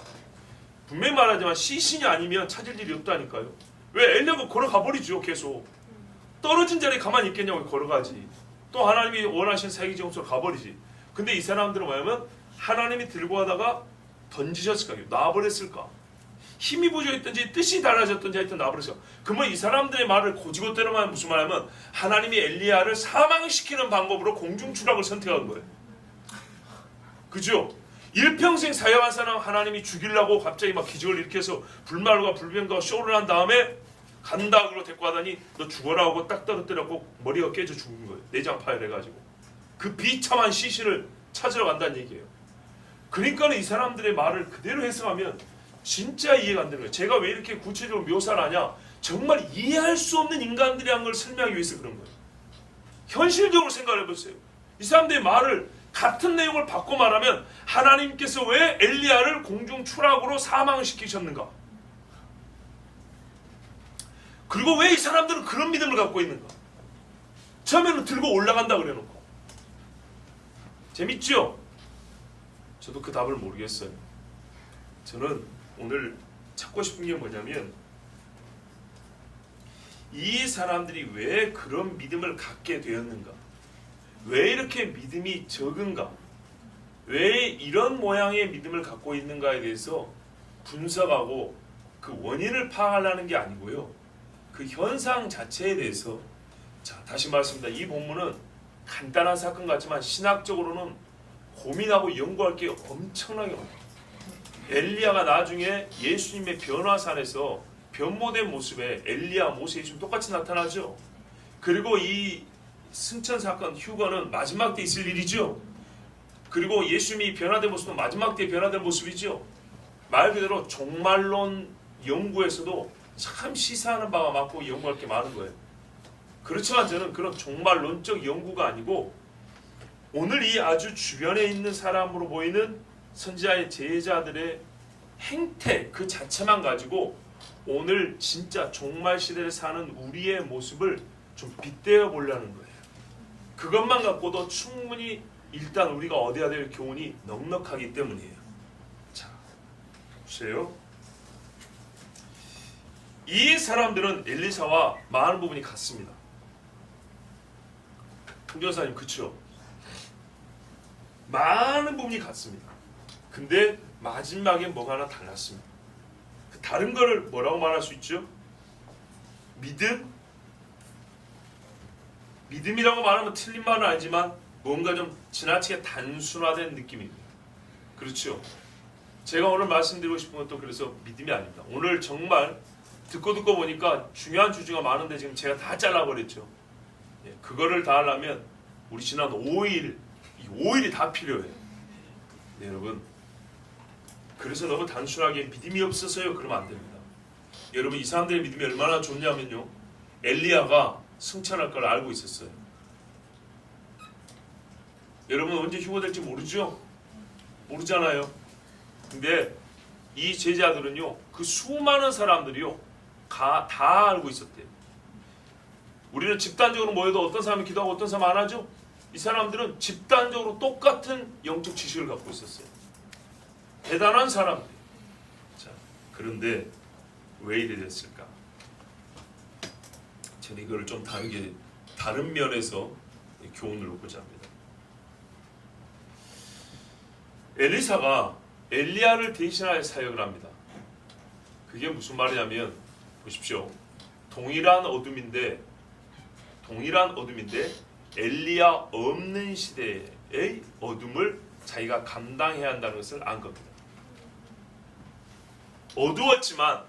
분명히 말하지만 시신이 아니면 찾을 일이 없다니까요. 왜? 엘리야가 걸어가 버리죠. 계속 떨어진 자리에 가만히 있겠냐고 걸어가지. 또 하나님이 원하신 세계정수로 가버리지. 근데 이 사람들은 뭐냐면 하나님이 들고 가다가 던지셨을까? 놔버렸을까? 힘이 부족했든지 뜻이 달라졌든지 하여튼 놔버렸을까? 그러면 이 사람들의 말을 고지고대로만 무슨 말하면 하나님이 엘리야를 사망시키는 방법으로 공중추락을 선택한 거예요. 그죠? 일평생 사역한 사람 하나님이 죽이려고 갑자기 막 기적을 일으켜서 불말과 불병과 쇼를 한 다음에 간다 그러고 데리고 가더니 너 죽어라 하고 딱 떨어뜨렸고 머리가 깨져 죽은 거예요. 내장 파열해가지고. 그 비참한 시신을 찾으러 간다는 얘기예요. 그러니까 이 사람들의 말을 그대로 해석하면 진짜 이해가 안 되는 거예요. 제가 왜 이렇게 구체적으로 묘사를 하냐, 정말 이해할 수 없는 인간들이 한 걸 설명하기 위해서 그런 거예요. 현실적으로 생각을 해보세요. 이 사람들의 말을 같은 내용을 바꿔 말하면 하나님께서 왜 엘리야를 공중 추락으로 사망시키셨는가? 그리고 왜 이 사람들은 그런 믿음을 갖고 있는가? 처음에는 들고 올라간다 그래놓고. 재밌죠? 저도 그 답을 모르겠어요. 저는 오늘 찾고 싶은 게 뭐냐면 이 사람들이 왜 그런 믿음을 갖게 되었는가? 왜 이렇게 믿음이 적은가? 왜 이런 모양의 믿음을 갖고 있는가에 대해서 분석하고 그 원인을 파악하려는 게 아니고요. 그 현상 자체에 대해서, 자, 다시 말씀드립니다. 이 본문은 간단한 사건 같지만 신학적으로는 고민하고 연구할 게 엄청나게 많아요. 엘리야가 나중에 예수님의 변화산에서 변모된 모습에 엘리야, 모세, 예수님 똑같이 나타나죠. 그리고 이 승천 사건 휴거는 마지막 때 있을 일이죠. 그리고 예수님이 변화된 모습은 마지막 때 변화된 모습이죠. 말 그대로 종말론 연구에서도 참 시사하는 바가 많고 연구할 게 많은 거예요. 그렇지만 저는 그런 종말론적 연구가 아니고 오늘 이 아주 주변에 있는 사람으로 보이는 선지자의 제자들의 행태 그 자체만 가지고 오늘 진짜 종말 시대를 사는 우리의 모습을 좀 빗대어 보려는 거예요. 그것만 갖고도 충분히 일단 우리가 얻어야 될 교훈이 넉넉하기 때문이에요. 자, 보세요. 이 사람들은 엘리사와 많은 부분이 같습니다. 홍교사님, 그쵸? 많은 부분이 같습니다. 근데 마지막에 뭐가 하나 달랐습니다. 그 다른 거를 뭐라고 말할 수 있죠? 믿음이라고 말하면 틀린 말은 아니지만 뭔가 좀 지나치게 단순화된 느낌입니다. 그렇죠? 제가 오늘 말씀드리고 싶은 것도 그래서 믿음이 아닙니다. 오늘 정말 듣고 보니까 중요한 주제가 많은데 지금 제가 다 잘라버렸죠. 예, 그거를 다 하려면 우리 지난 5일, 이 5일이 다 필요해요. 네, 여러분. 그래서 너무 단순하게 믿음이 없어서요 그러면 안 됩니다. 여러분, 이 사람들의 믿음이 얼마나 좋냐면요, 엘리야가 승천할 걸 알고 있었어요. 여러분, 언제 휴거될지 모르죠? 모르잖아요. 근데 이 제자들은요, 그 수많은 사람들이요 다 알고 있었대요. 우리는 집단적으로 모여도 어떤 사람이 기도하고 어떤 사람은 안 하죠? 이 사람들은 집단적으로 똑같은 영적 지식을 갖고 있었어요. 대단한 사람들. 자, 그런데 왜 이래 됐을까? 저는 이거를 좀 다른 면에서 교훈을 얻고자 합니다. 엘리사가 엘리야를 대신하여 사역을 합니다. 그게 무슨 말이냐면, 보십시오. 동일한 어둠인데 엘리야 없는 시대의 어둠을 자기가 감당해야 한다는 것을 안 겁니다. 어두웠지만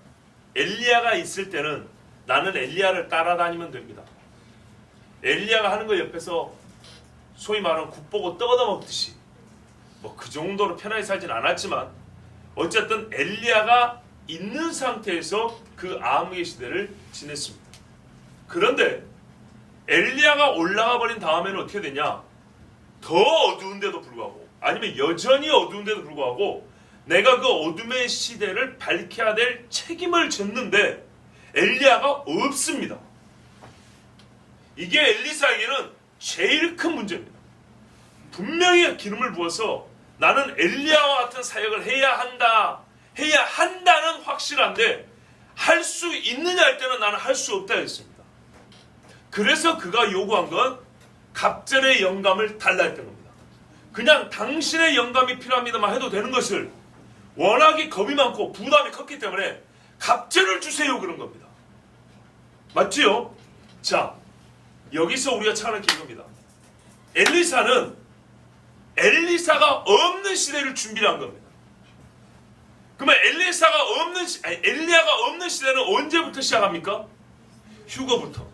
엘리야가 있을 때는 나는 엘리야를 따라다니면 됩니다. 엘리야가 하는 거 옆에서 소위 말하는 국 보고 떠다 먹듯이 뭐 그 정도로 편하게 살진 않았지만 어쨌든 엘리야가 있는 상태에서 그 암흑의 시대를 지냈습니다. 그런데 엘리야가 올라가 버린 다음에는 어떻게 되냐? 더 어두운데도 불구하고, 아니면 여전히 어두운데도 불구하고 내가 그 어둠의 시대를 밝혀야 될 책임을 졌는데 엘리야가 없습니다. 이게 엘리사에게는 제일 큰 문제입니다. 분명히 기름을 부어서 나는 엘리야와 같은 사역을 해야 한다는 확실한데 할 수 있느냐 할 때는 나는 할 수 없다 했습니다. 그래서 그가 요구한 건 갑절의 영감을 달라 했던 겁니다. 그냥 당신의 영감이 필요합니다만 해도 되는 것을 워낙에 겁이 많고 부담이 컸기 때문에 갑절을 주세요 그런 겁니다. 맞지요? 자, 여기서 우리가 착안할 게 이겁니다. 엘리사가 없는 시대를 준비한 겁니다. 그러면 엘리야가 없는 시대는 언제부터 시작합니까? 휴거부터.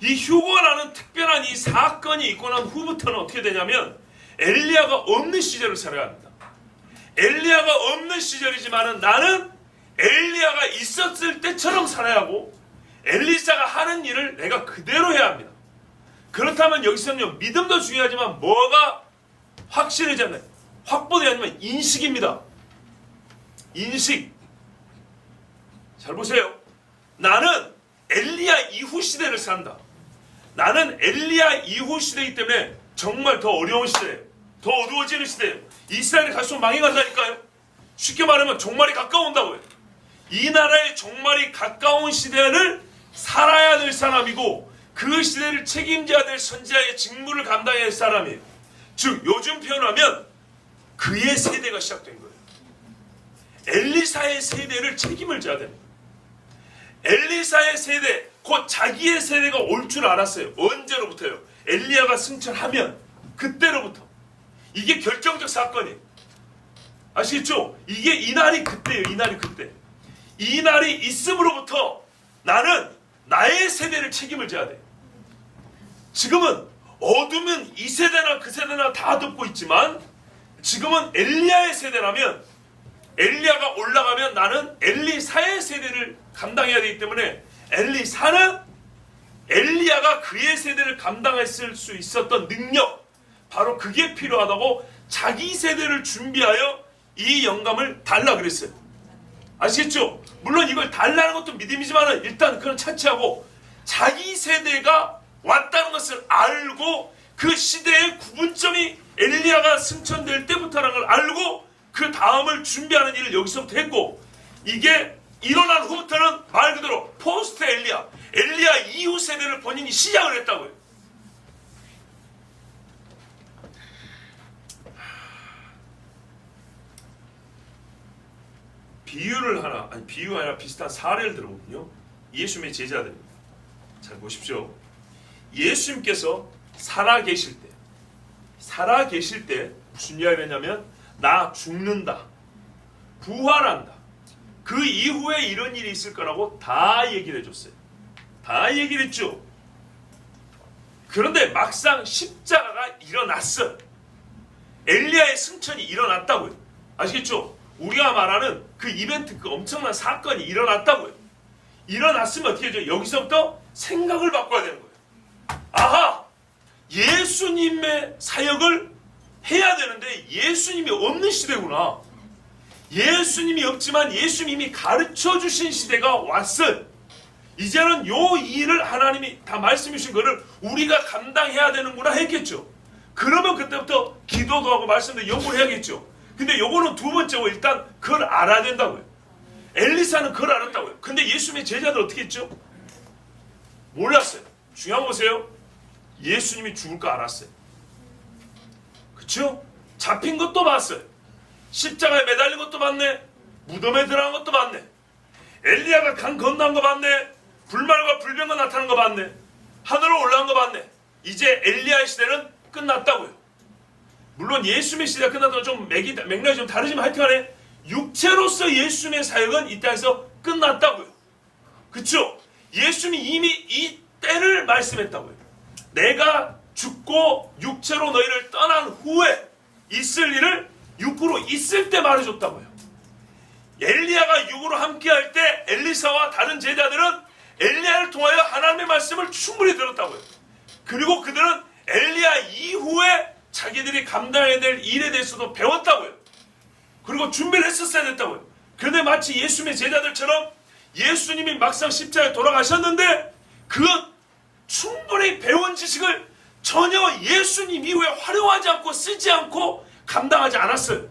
이 휴거라는 특별한 이 사건이 있고 난 후부터는 어떻게 되냐면 엘리야가 없는 시절을 살아야 합니다. 엘리야가 없는 시절이지만은 나는 엘리야가 있었을 때처럼 살아야 하고 엘리사가 하는 일을 내가 그대로 해야 합니다. 그렇다면 여기서는요, 믿음도 중요하지만 뭐가 확실해졌나요? 확보되냐면 인식입니다. 인식. 잘 보세요. 나는 엘리야 이후 시대를 산다. 나는 엘리야 이후 시대이기 때문에 정말 더 어려운 시대예요. 더 어두워지는 시대예요. 이스라엘이 갈수록 망해간다니까요. 쉽게 말하면 종말이 가까운다고요. 이 나라의 종말이 가까운 시대를 살아야 될 사람이고 그 시대를 책임져야 될 선지자의 직무를 감당해야 할 사람이에요. 즉 요즘 표현하면 그의 세대가 시작된 거예요. 엘리사의 세대를 책임을 져야 됩니다. 엘리사의 세대, 곧 자기의 세대가 올 줄 알았어요. 언제로부터요? 엘리야가 승천하면 그때로부터. 이게 결정적 사건이에요. 아시겠죠? 이게 이날이 그때예요. 이날이 그때. 이날이 있음으로부터 나는 나의 세대를 책임을 져야 돼요. 지금은 어두면 이 세대나 그 세대나 다 덮고 있지만 지금은 엘리야의 세대라면 엘리야가 올라가면 나는 엘리사의 세대를 감당해야 되기 때문에 엘리사는 엘리야가 그의 세대를 감당했을 수 있었던 능력, 바로 그게 필요하다고 자기 세대를 준비하여 이 영감을 달라 그랬어요. 아시겠죠? 물론 이걸 달라는 것도 믿음이지만 일단 그건 차치하고 자기 세대가 왔다는 것을 알고 그 시대의 구분점이 엘리야가 승천될 때부터라는 걸 알고 그 다음을 준비하는 일을 여기서부터 했고, 이게 일어난 후부터는 말 그대로 포스트 엘리야 이후 세대를 본인이 시작을 했다고요. 비유가 아니라 비슷한 사례를 들어보면요, 예수님의 제자들입니다. 잘 보십시오. 예수님께서 살아계실 때 무슨 이야기를 했냐면 나 죽는다, 부활한다, 그 이후에 이런 일이 있을 거라고 다 얘기를 해줬어요. 다 얘기를 했죠. 그런데 막상 십자가가 일어났어요. 엘리야의 승천이 일어났다고요. 아시겠죠? 우리가 말하는 그 이벤트, 그 엄청난 사건이 일어났다고요. 일어났으면 어떻게 해죠? 여기서부터 생각을 바꿔야 되는 거예요. 아하! 예수님의 사역을 해야 되는데 예수님이 없는 시대구나. 예수님이 없지만 예수님이 가르쳐 주신 시대가 왔어요. 이제는 요 일을 하나님이 다 말씀해 주신 거를 우리가 감당해야 되는구나 했겠죠. 그러면 그때부터 기도도 하고 말씀도 연구를 해야겠죠. 근데 요거는 두 번째고 일단 그걸 알아야 된다고요. 엘리사는 그걸 알았다고요. 근데 예수님의 제자들 어떻게 했죠? 몰랐어요. 중요한 거 보세요. 예수님이 죽을 거 알았어요. 그쵸? 잡힌 것도 봤어요. 십자가에 매달린 것도 봤네. 무덤에 들어간 것도 봤네. 엘리야가 강 건너간 거 봤네. 불말과 불병과 나타난 거 봤네. 하늘로 올라간 거 봤네. 이제 엘리야의 시대는 끝났다고요. 물론 예수님의 시대가 끝났다고 좀 맥락이 좀 다르지만 하여튼간에 육체로서 예수님의 사역은 이 땅에서 끝났다고요. 그쵸? 예수님이 이미 이 때를 말씀했다고요. 내가 죽고 육체로 너희를 떠난 후에 있을 일을 육으로 있을 때 말해줬다고요. 엘리야가 육으로 함께할 때 엘리사와 다른 제자들은 엘리야를 통하여 하나님의 말씀을 충분히 들었다고요. 그리고 그들은 엘리야 이후에 자기들이 감당해야 될 일에 대해서도 배웠다고요. 그리고 준비를 했었어야 됐다고요. 그런데 마치 예수님의 제자들처럼 예수님이 막상 십자가에 돌아가셨는데 그 충분히 배운 지식을 전혀 예수님 이후에 활용하지 않고 쓰지 않고 감당하지 않았어요.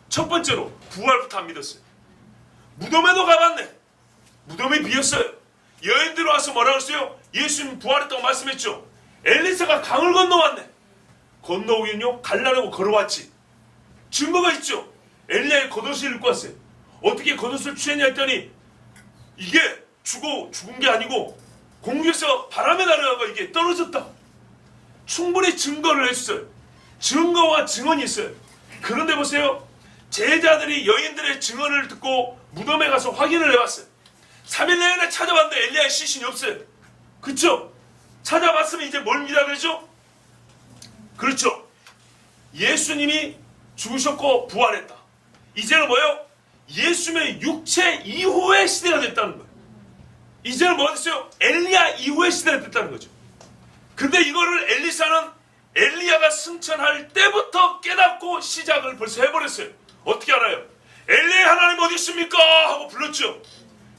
첫 번째로 부활부터 안 믿었어요. 무덤에도 가봤네. 무덤이 비었어요. 여인들이 와서 뭐라고 했어요? 예수님 부활했다고 말씀했죠. 엘리사가 강을 건너왔네. 건너오긴요 갈라내고 걸어왔지. 증거가 있죠. 엘리야의 겉옷을 입고 왔어요. 어떻게 겉옷을 취했냐 했더니 이게 죽은 게 아니고 공중에서 바람에 날아가고 이게 떨어졌다. 충분히 증거를 했어요. 증거와 증언이 있어요. 그런데 보세요. 제자들이 여인들의 증언을 듣고 무덤에 가서 확인을 해봤어요. 3일 내내 찾아봤는데 엘리야의 시신이 없어요. 그렇죠? 찾아봤으면 이제 뭘 믿어야 되죠? 그렇죠. 예수님이 죽으셨고 부활했다. 이제는 뭐예요? 예수님의 육체 이후의 시대가 됐다는 거예요. 이제는 뭐가 됐어요? 엘리야 이후의 시대가 됐다는 거죠. 근데 이거를 엘리사는 엘리야가 승천할 때부터 깨닫고 시작을 벌써 해버렸어요. 어떻게 알아요? 엘리야 하나님 어디 있습니까? 하고 불렀죠.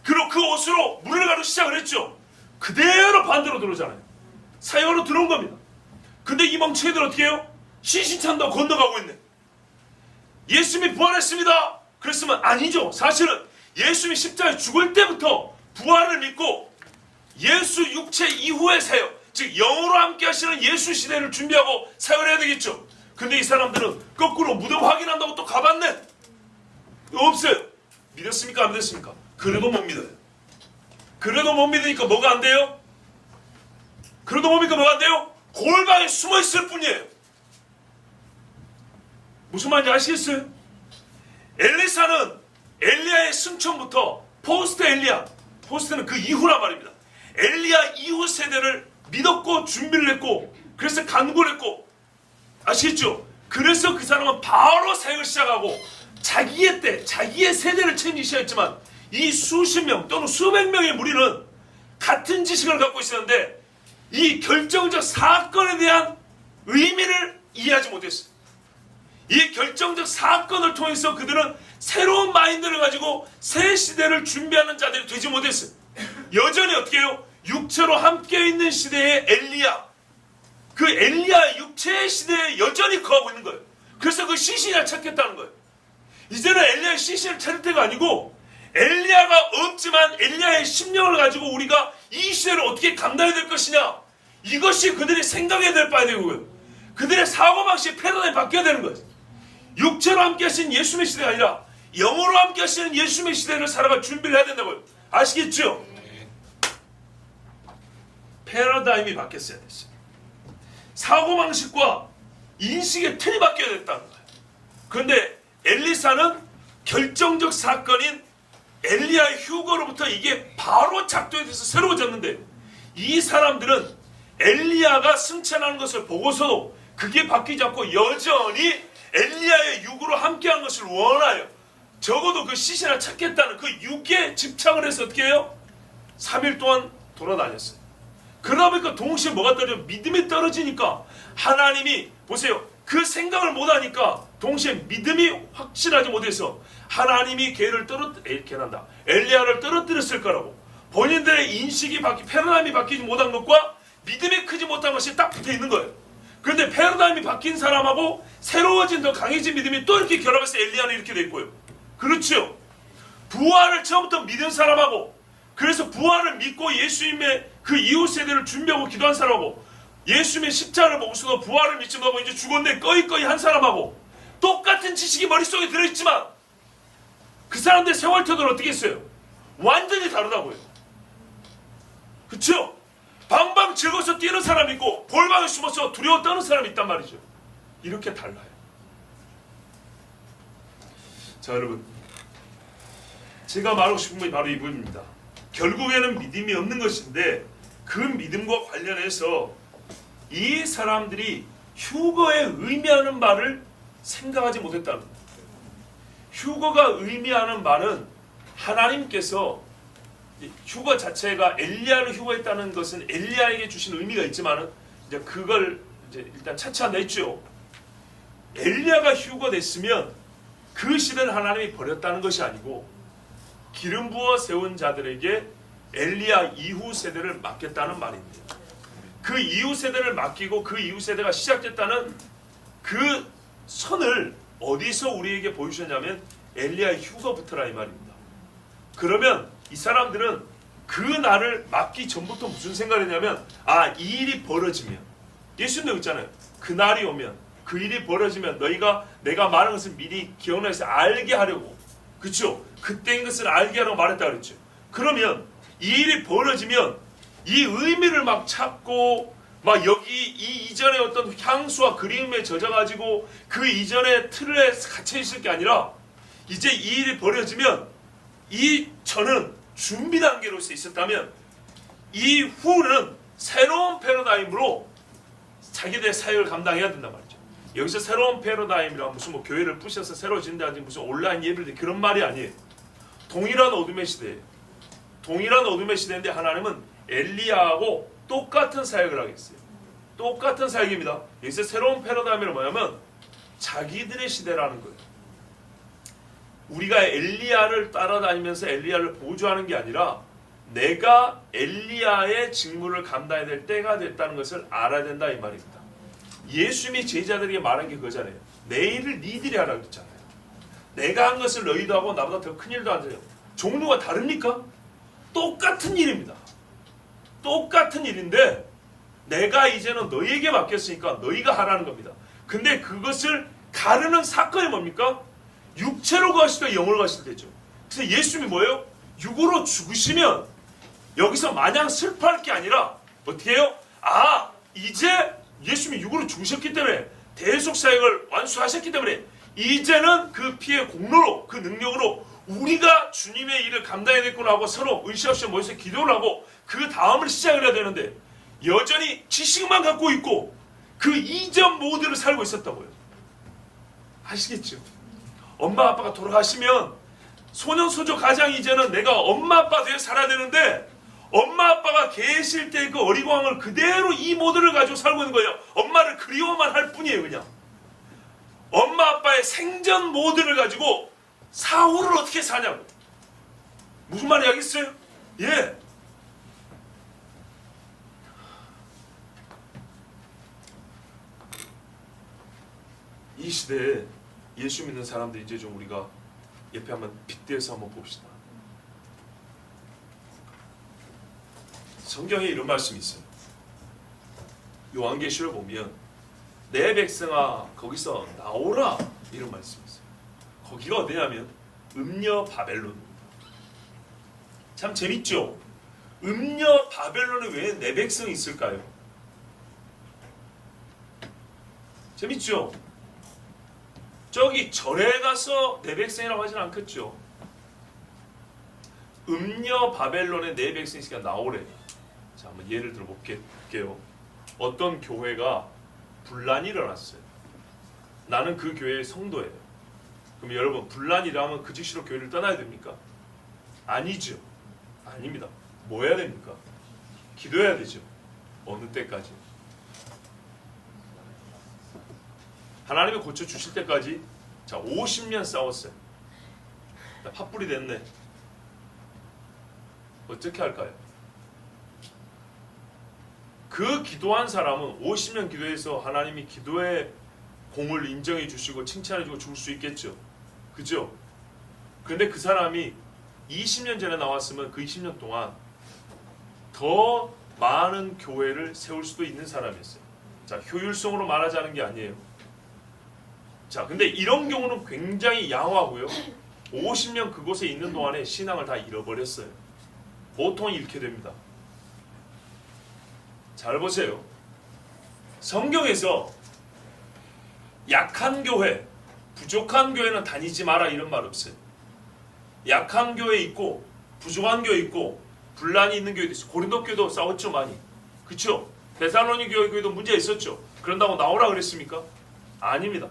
그리고 그 옷으로 물을 가루 시작을 했죠. 그대로 반대로 들어오잖아요. 사역으로 들어온 겁니다. 근데 이 멍청이들 어떻게 해요? 시신찬다고 건너가고 있네. 예수님이 부활했습니다. 그랬으면 아니죠. 사실은 예수님이 십자가에 죽을 때부터 부활을 믿고 예수 육체 이후의 사역, 즉 영으로 함께 하시는 예수 시대를 준비하고 사역을 해야 되겠죠. 근데 이 사람들은 거꾸로 무덤 확인한다고 또 가봤네. 없어요. 믿었습니까? 안 믿었습니까? 그래도 못 믿어요. 그래도 못 믿으니까 뭐가 안 돼요? 그래도 못 믿으니까 뭐가 안 돼요? 골방에 숨어 있을 뿐이에요. 무슨 말인지 아시겠어요? 엘리사는 엘리야의 승천부터 포스트 엘리야, 포스트는 그 이후란 말입니다. 엘리야 이후 세대를 믿었고 준비를 했고 그래서 간구를 했고 아시겠죠? 그래서 그 사람은 바로 사역을 시작하고 자기의 때, 자기의 세대를 책임지기 시작했지만 이 수십 명 또는 수백 명의 무리는 같은 지식을 갖고 있었는데 이 결정적 사건에 대한 의미를 이해하지 못했어요. 이 결정적 사건을 통해서 그들은 새로운 마인드를 가지고 새 시대를 준비하는 자들이 되지 못했어요. 여전히 어떻게 해요? 육체로 함께 있는 시대의 엘리야, 그 엘리야 육체의 시대에 여전히 거하고 있는 거예요. 그래서 그 시신을 찾겠다는 거예요. 이제는 엘리야의 시신을 찾을 때가 아니고 엘리야가 없지만 엘리야의 심령을 가지고 우리가 이 시대를 어떻게 감당해야 될 것이냐, 이것이 그들이 생각해야 될 바가 되고요. 그들의 사고방식 패러다임이 바뀌어야 되는 거예요. 육체로 함께 하신 예수님의 시대가 아니라 영으로 함께 하시는 예수님의 시대를 살아갈 준비를 해야 된다고요. 아시겠죠? 패러다임이 바뀌었어야 됐어요. 사고방식과 인식의 틀이 바뀌어야 됐다는 거예요. 그런데 엘리사는 결정적 사건인 엘리야의 휴거로부터 이게 바로 작동돼서 새로워졌는데, 이 사람들은 엘리야가 승천하는 것을 보고서도 그게 바뀌지 않고 여전히 엘리야의 육으로 함께한 것을 원하여 적어도 그 시신을 찾겠다는 그 육에 집착을 해서 어떻게 해요? 3일 동안 돌아다녔어요. 그러다 보니까 동시에 뭐가 떨어져? 믿음이 떨어지니까 하나님이 보세요. 그 생각을 못하니까 동시에 믿음이 확실하지 못해서 하나님이 엘리야를 떨어뜨렸을 거라고. 본인들의 인식이 패러다임이 바뀌지 못한 것과 믿음이 크지 못한 것이 딱 붙어 있는 거예요. 그런데 패러다임이 바뀐 사람하고 새로워진 더 강해진 믿음이 또 이렇게 결합해서 엘리야는 이렇게 돼 있고요. 그렇죠. 부활을 처음부터 믿은 사람하고, 그래서 부활을 믿고 예수님의 그 이후 세대를 준비하고 기도한 사람하고, 예수님의 십자가를 보고서도 부활을 믿지 못하고 이제 죽었네 꺼이꺼이 한 사람하고 똑같은 지식이 머릿속에 들어있지만 그 사람들의 생활 태도는 어떻게 했어요? 완전히 다르다고요. 그렇죠? 방방 즐거워서 뛰는 사람이 있고 골방에 숨어서 두려워 떠는 사람이 있단 말이죠. 이렇게 달라요. 자, 여러분, 제가 말하고 싶은 건 바로 이 부분입니다. 결국에는 믿음이 없는 것인데 그 믿음과 관련해서 이 사람들이 휴거에 의미하는 말을 생각하지 못했다는 거예요. 휴거가 의미하는 말은 하나님께서, 휴거 자체가 엘리야를 휴거했다는 것은 엘리야에게 주신 의미가 있지만은 이제 그걸 이제 일단 차치한다 했죠. 엘리야가 휴거됐으면 그 시대를 하나님이 버렸다는 것이 아니고 기름 부어 세운 자들에게 엘리야 이후 세대를 맡겼다는 말입니다. 그 이후 세대를 맡기고 그 이후 세대가 시작됐다는 그 선을 어디서 우리에게 보여주셨냐면 엘리야의 휴거부터라 이 말입니다. 그러면 이 사람들은 그 날을 맡기 전부터 무슨 생각을 했냐면, 이 일이 벌어지면, 예수님도 있잖아요. 그 날이 오면, 그 일이 벌어지면 너희가 내가 말한 것을 미리 기억나서 알게 하려고, 그렇죠? 그때인 것을 알게 하려고 말했다 그랬죠. 그러면 이 일이 벌어지면 이 의미를 막 찾고 막 여기 이 이전에 어떤 향수와 그림에 젖어가지고 그 이전의 틀에 갇혀 있을 게 아니라 이제 이 일이 벌어지면 저는 준비 단계로서 있었다면 이후는 새로운 패러다임으로 자기들의 사역을 감당해야 된단 말이죠. 여기서 새로운 패러다임이라 무슨 뭐 교회를 부셔서 새로 진다든지 무슨 온라인 예배를 그런 말이 아니에요. 동일한 어둠의 시대예요. 동일한 어둠의 시대인데 하나님은 엘리야하고 똑같은 사역을 하겠어요. 똑같은 사역입니다. 여기서 새로운 패러다임은 뭐냐면 자기들의 시대라는 거예요. 우리가 엘리야를 따라다니면서 엘리야를 보조하는 게 아니라 내가 엘리야의 직무를 감당해야 될 때가 됐다는 것을 알아야 된다 이 말입니다. 예수님이 제자들에게 말한 게 그거잖아요. 내 일을 니들이 하라 그랬잖아요. 내가 한 것을 너희도 하고 나보다 더 큰 일도 안 해요. 종류가 다릅니까? 똑같은 일입니다. 똑같은 일인데 내가 이제는 너희에게 맡겼으니까 너희가 하라는 겁니다. 근데 그것을 가르는 사건이 뭡니까? 육체로 가실 때 영으로 가실 때죠. 그래서 예수님이 뭐예요? 육으로 죽으시면 여기서 마냥 슬퍼할 게 아니라 어떻게 해요? 이제 예수님이 육으로 죽으셨기 때문에 대속사역을 완수하셨기 때문에 이제는 그 피의 공로로 그 능력으로 우리가 주님의 일을 감당해야겠구나 하고 서로 으쌰으쌰 모여서 기도를 하고 그 다음을 시작을 해야 되는데 여전히 지식만 갖고 있고 그 이전 모드를 살고 있었다고요. 아시겠죠? 엄마 아빠가 돌아가시면 소년소조 가장 이제는 내가 엄마 아빠 되어 살아야 되는데 엄마 아빠가 계실 때 그 어리광을 그대로 이 모드를 가지고 살고 있는 거예요. 엄마를 그리워만 할 뿐이에요. 그냥 엄마 아빠의 생전 모드를 가지고 사후를 어떻게 사냐고. 무슨 말이 알겠어요? 예. 이 시대에 예수 믿는 사람들 이제 좀 우리가 옆에 한번 빗대서 한번 봅시다. 성경에 이런 말씀이 있어요. 요한계시를 보면 내 백성아 거기서 나오라 이런 말씀이 있어요. 거기가 어디냐면 음녀 바벨론입니다. 참 재밌죠? 음녀 바벨론에 왜 내 백성이 있을까요? 재밌죠? 저기 절에 가서 내 백성이라고 하진 않겠죠. 음녀 바벨론에 내 백성이 있으니까 나오래. 자, 한번 예를 들어 볼게요. 어떤 교회가 분란이 일어났어요. 나는 그 교회의 성도예요. 그럼 여러분, 분란이 일어나면 그 즉시로 교회를 떠나야 됩니까? 아니죠. 아닙니다. 뭐 해야 됩니까? 기도해야 되죠. 어느 때까지? 하나님이 고쳐주실 때까지. 자, 50년 싸웠어요. 팥불이 됐네. 어떻게 할까요? 그 기도한 사람은 50년 기도해서 하나님이 기도의 공을 인정해 주시고 칭찬해 주고 줄 수 있겠죠. 그죠? 근데 그 사람이 20년 전에 나왔으면 그 20년 동안 더 많은 교회를 세울 수도 있는 사람이었어요. 자, 효율성으로 말하자는 게 아니에요. 자, 근데 이런 경우는 굉장히 양호하고요. 50년 그곳에 있는 동안에 신앙을 다 잃어버렸어요. 보통 잃게 됩니다. 잘 보세요. 성경에서 약한 교회, 부족한 교회는 다니지 마라 이런 말 없어요. 약한 교회 있고 부족한 교회 있고 분란이 있는 교회도 있어요. 고린도 교회도 싸웠죠 많이. 그렇죠? 데살로니 교회도 문제 있었죠. 그런다고 나오라 그랬습니까? 아닙니다.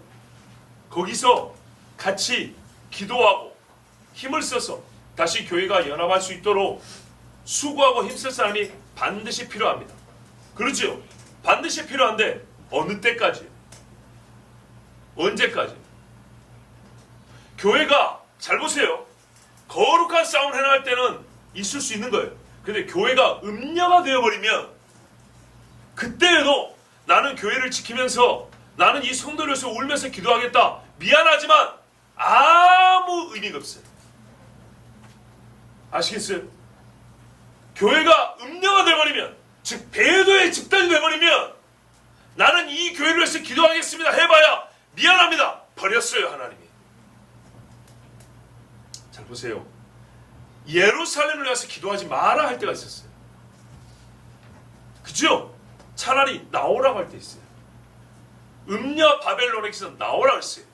거기서 같이 기도하고 힘을 써서 다시 교회가 연합할 수 있도록 수고하고 힘쓸 사람이 반드시 필요합니다. 그렇죠? 반드시 필요한데 어느 때까지? 언제까지? 교회가 잘 보세요. 거룩한 싸움을 해나갈 때는 있을 수 있는 거예요. 근데 교회가 음녀가 되어버리면 그때에도 나는 교회를 지키면서 나는 이 성도를 위해서 울면서 기도하겠다. 미안하지만 아무 의미가 없어요. 아시겠어요? 교회가 음녀가 되어버리면, 즉 배도의 집단이 되어버리면 나는 이 교회를 위해서 기도하겠습니다 해봐야 미안합니다. 버렸어요 하나님이. 잘 보세요. 예루살렘을 위해서 기도하지 마라 할 때가 있었어요. 그죠? 차라리 나오라고 할 때 있어요. 음녀 바벨론에서 나오라고 했어요.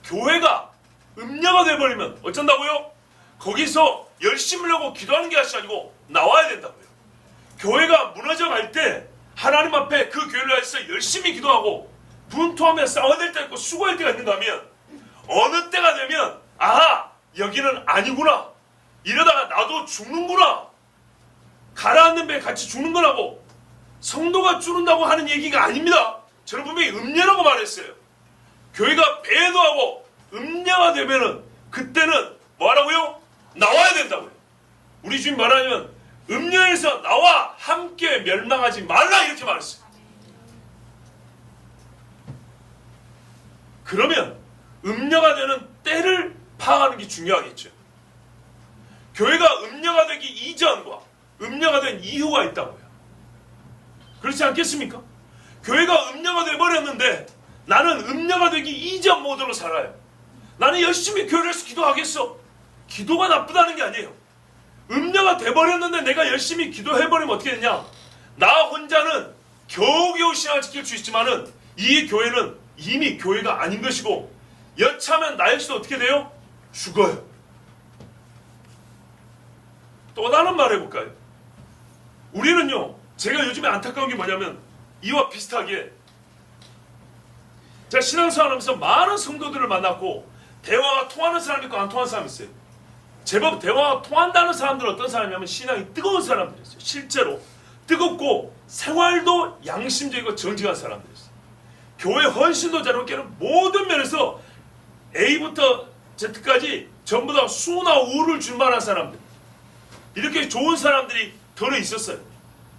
교회가 음녀가 되어버리면 어쩐다고요? 거기서 열심히 하고 기도하는 게 아니고 나와야 된다고요. 교회가 무너져갈 때 하나님 앞에 그 교회를 위해서 열심히 기도하고 분투하며 싸워야 될 때가 있고 수고할 때가 있는가 하면 어느 때가 되면 아하 여기는 아니구나. 이러다가 나도 죽는구나. 가라앉는 배에 같이 죽는 거라고 성도가 죽는다고 하는 얘기가 아닙니다. 저는 분명히 음녀라고 말했어요. 교회가 배도하고 음녀가 되면은 그때는 뭐하라고요? 나와야 된다고요. 우리 주님 말하면 음녀에서 나와 함께 멸망하지 말라 이렇게 말했어요. 그러면 음녀가 되는 때를 파악하는 게 중요하겠죠. 교회가 음녀가 되기 이전과 음녀가 된 이후가 있다고요. 그렇지 않겠습니까? 교회가 음녀가 돼버렸는데 나는 음녀가 되기 이전 모드로 살아요. 나는 열심히 교회를 해서 기도하겠어. 기도가 나쁘다는 게 아니에요. 음녀가 돼버렸는데 내가 열심히 기도해버리면 어떻게 되냐? 나 혼자는 겨우겨우 신앙을 지킬 수 있지만은 이 교회는 이미 교회가 아닌 것이고 여차하면 나 역시도 어떻게 돼요? 죽어요. 또 다른 말 해볼까요? 우리는요, 제가 요즘에 안타까운 게 뭐냐면 이와 비슷하게 제가 신앙생활하면서 많은 성도들을 만났고 대화가 통하는 사람이 있고 안 통하는 사람이 있어요. 제법 대화가 통한다는 사람들은 어떤 사람이냐면 신앙이 뜨거운 사람들이었어요. 실제로 뜨겁고 생활도 양심적이고 정직한 사람들이었어요. 교회 헌신도 자유롭게는 모든 면에서 A부터 Z까지 전부 다 수나 우를 줄 만한 사람들, 이렇게 좋은 사람들이 들어 있었어요.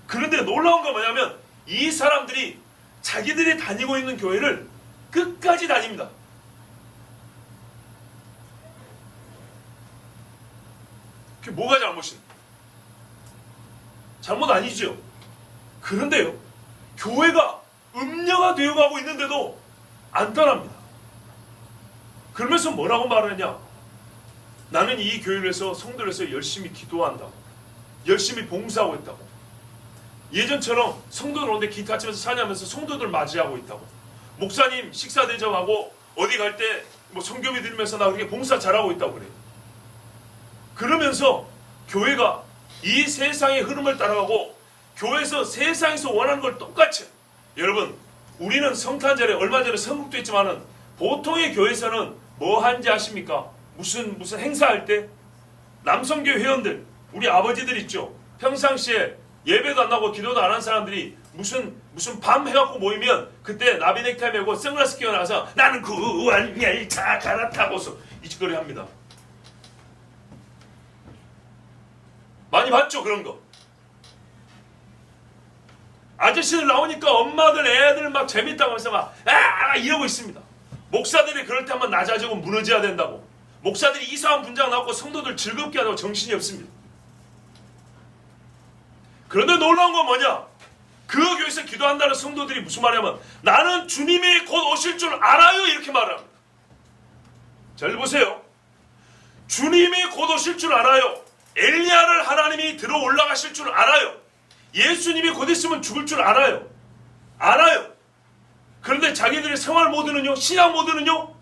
그런데 놀라운 건 뭐냐면 이 사람들이 자기들이 다니고 있는 교회를 끝까지 다닙니다. 그게 뭐가 잘못이에요? 잘못 아니죠. 그런데요, 교회가 음녀가 되어가고 있는데도 안 떠납니다. 그러면서 뭐라고 말하냐? 나는 이 교회를 해서 성도를 해서 열심히 기도한다고. 열심히 봉사하고 있다고. 예전처럼 성도들 오는데 기타 치면서 찬양하면서 성도들 맞이하고 있다고. 목사님 식사 대접하고 어디 갈 때 뭐 성교비 드리면서 나 그렇게 봉사 잘하고 있다고 그래요. 그러면서 교회가 이 세상의 흐름을 따라가고 교회에서 세상에서 원하는 걸 똑같이. 여러분, 우리는 성탄절에 얼마 전에 선국도 했지만은 보통의 교회에서는 뭐 하는지 아십니까? 무슨 행사할 때 남성교 회원들, 우리 아버지들 있죠. 평상시에 예배도 안 하고 기도도 안 한 사람들이 무슨 밤 해갖고 모이면 그때 나비 넥타이 메고 선글라스 끼고 나와서 나는 구원 열차 갈아타고서 이 짓거리 합니다. 많이 봤죠, 그런 거. 아저씨들 나오니까 엄마들 애들 막 재밌다고 하면서 막 이러고 있습니다. 목사들이 그럴 때 한번 낮아지고 무너져야 된다고. 목사들이 이상한 분장 나오고 성도들 즐겁게 하다고 정신이 없습니다. 그런데 놀라운 건 뭐냐? 그 교회에서 기도한다는 성도들이 무슨 말이냐면 나는 주님이 곧 오실 줄 알아요, 이렇게 말합니다. 잘 보세요. 주님이 곧 오실 줄 알아요. 엘리야를 하나님이 들어 올라가실 줄 알아요. 예수님이 곧 있으면 죽을 줄 알아요. 알아요. 그런데 자기들의 생활 모드는요, 신앙 모드는요,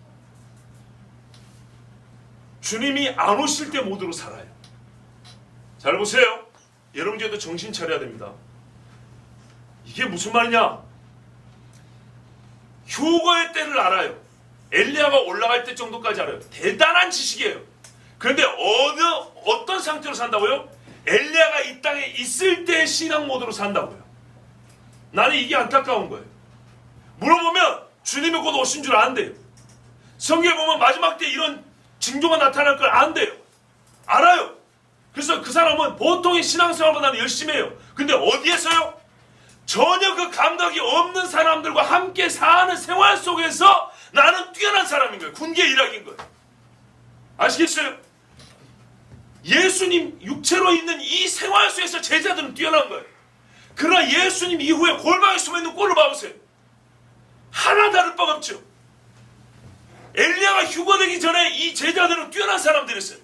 주님이 안 오실 때 모드로 살아요. 잘 보세요. 여러분들도 정신 차려야 됩니다. 이게 무슨 말이냐? 휴거의 때를 알아요. 엘리야가 올라갈 때 정도까지 알아요. 대단한 지식이에요. 그런데 어떤 상태로 산다고요? 엘리야가 이 땅에 있을 때의 신앙 모드로 산다고요. 나는 이게 안타까운 거예요. 물어보면 주님이 곧 오신 줄 안대요. 성경에 보면 마지막 때 이런 징조가 나타날 걸 안대요. 알아요. 그래서 그 사람은 보통의 신앙생활보다는 열심히 해요. 근데 어디에서요? 전혀 그 감각이 없는 사람들과 함께 사는 생활 속에서 나는 뛰어난 사람인 거예요. 군계 일학인 거예요. 아시겠어요? 예수님 육체로 있는 이 생활 속에서 제자들은 뛰어난 거예요. 그러나 예수님 이후에 골방에 숨어있는 꼴을 봐보세요. 하나 다를 바가 없죠. 엘리야가 휴거되기 전에 이 제자들은 뛰어난 사람들이었어요.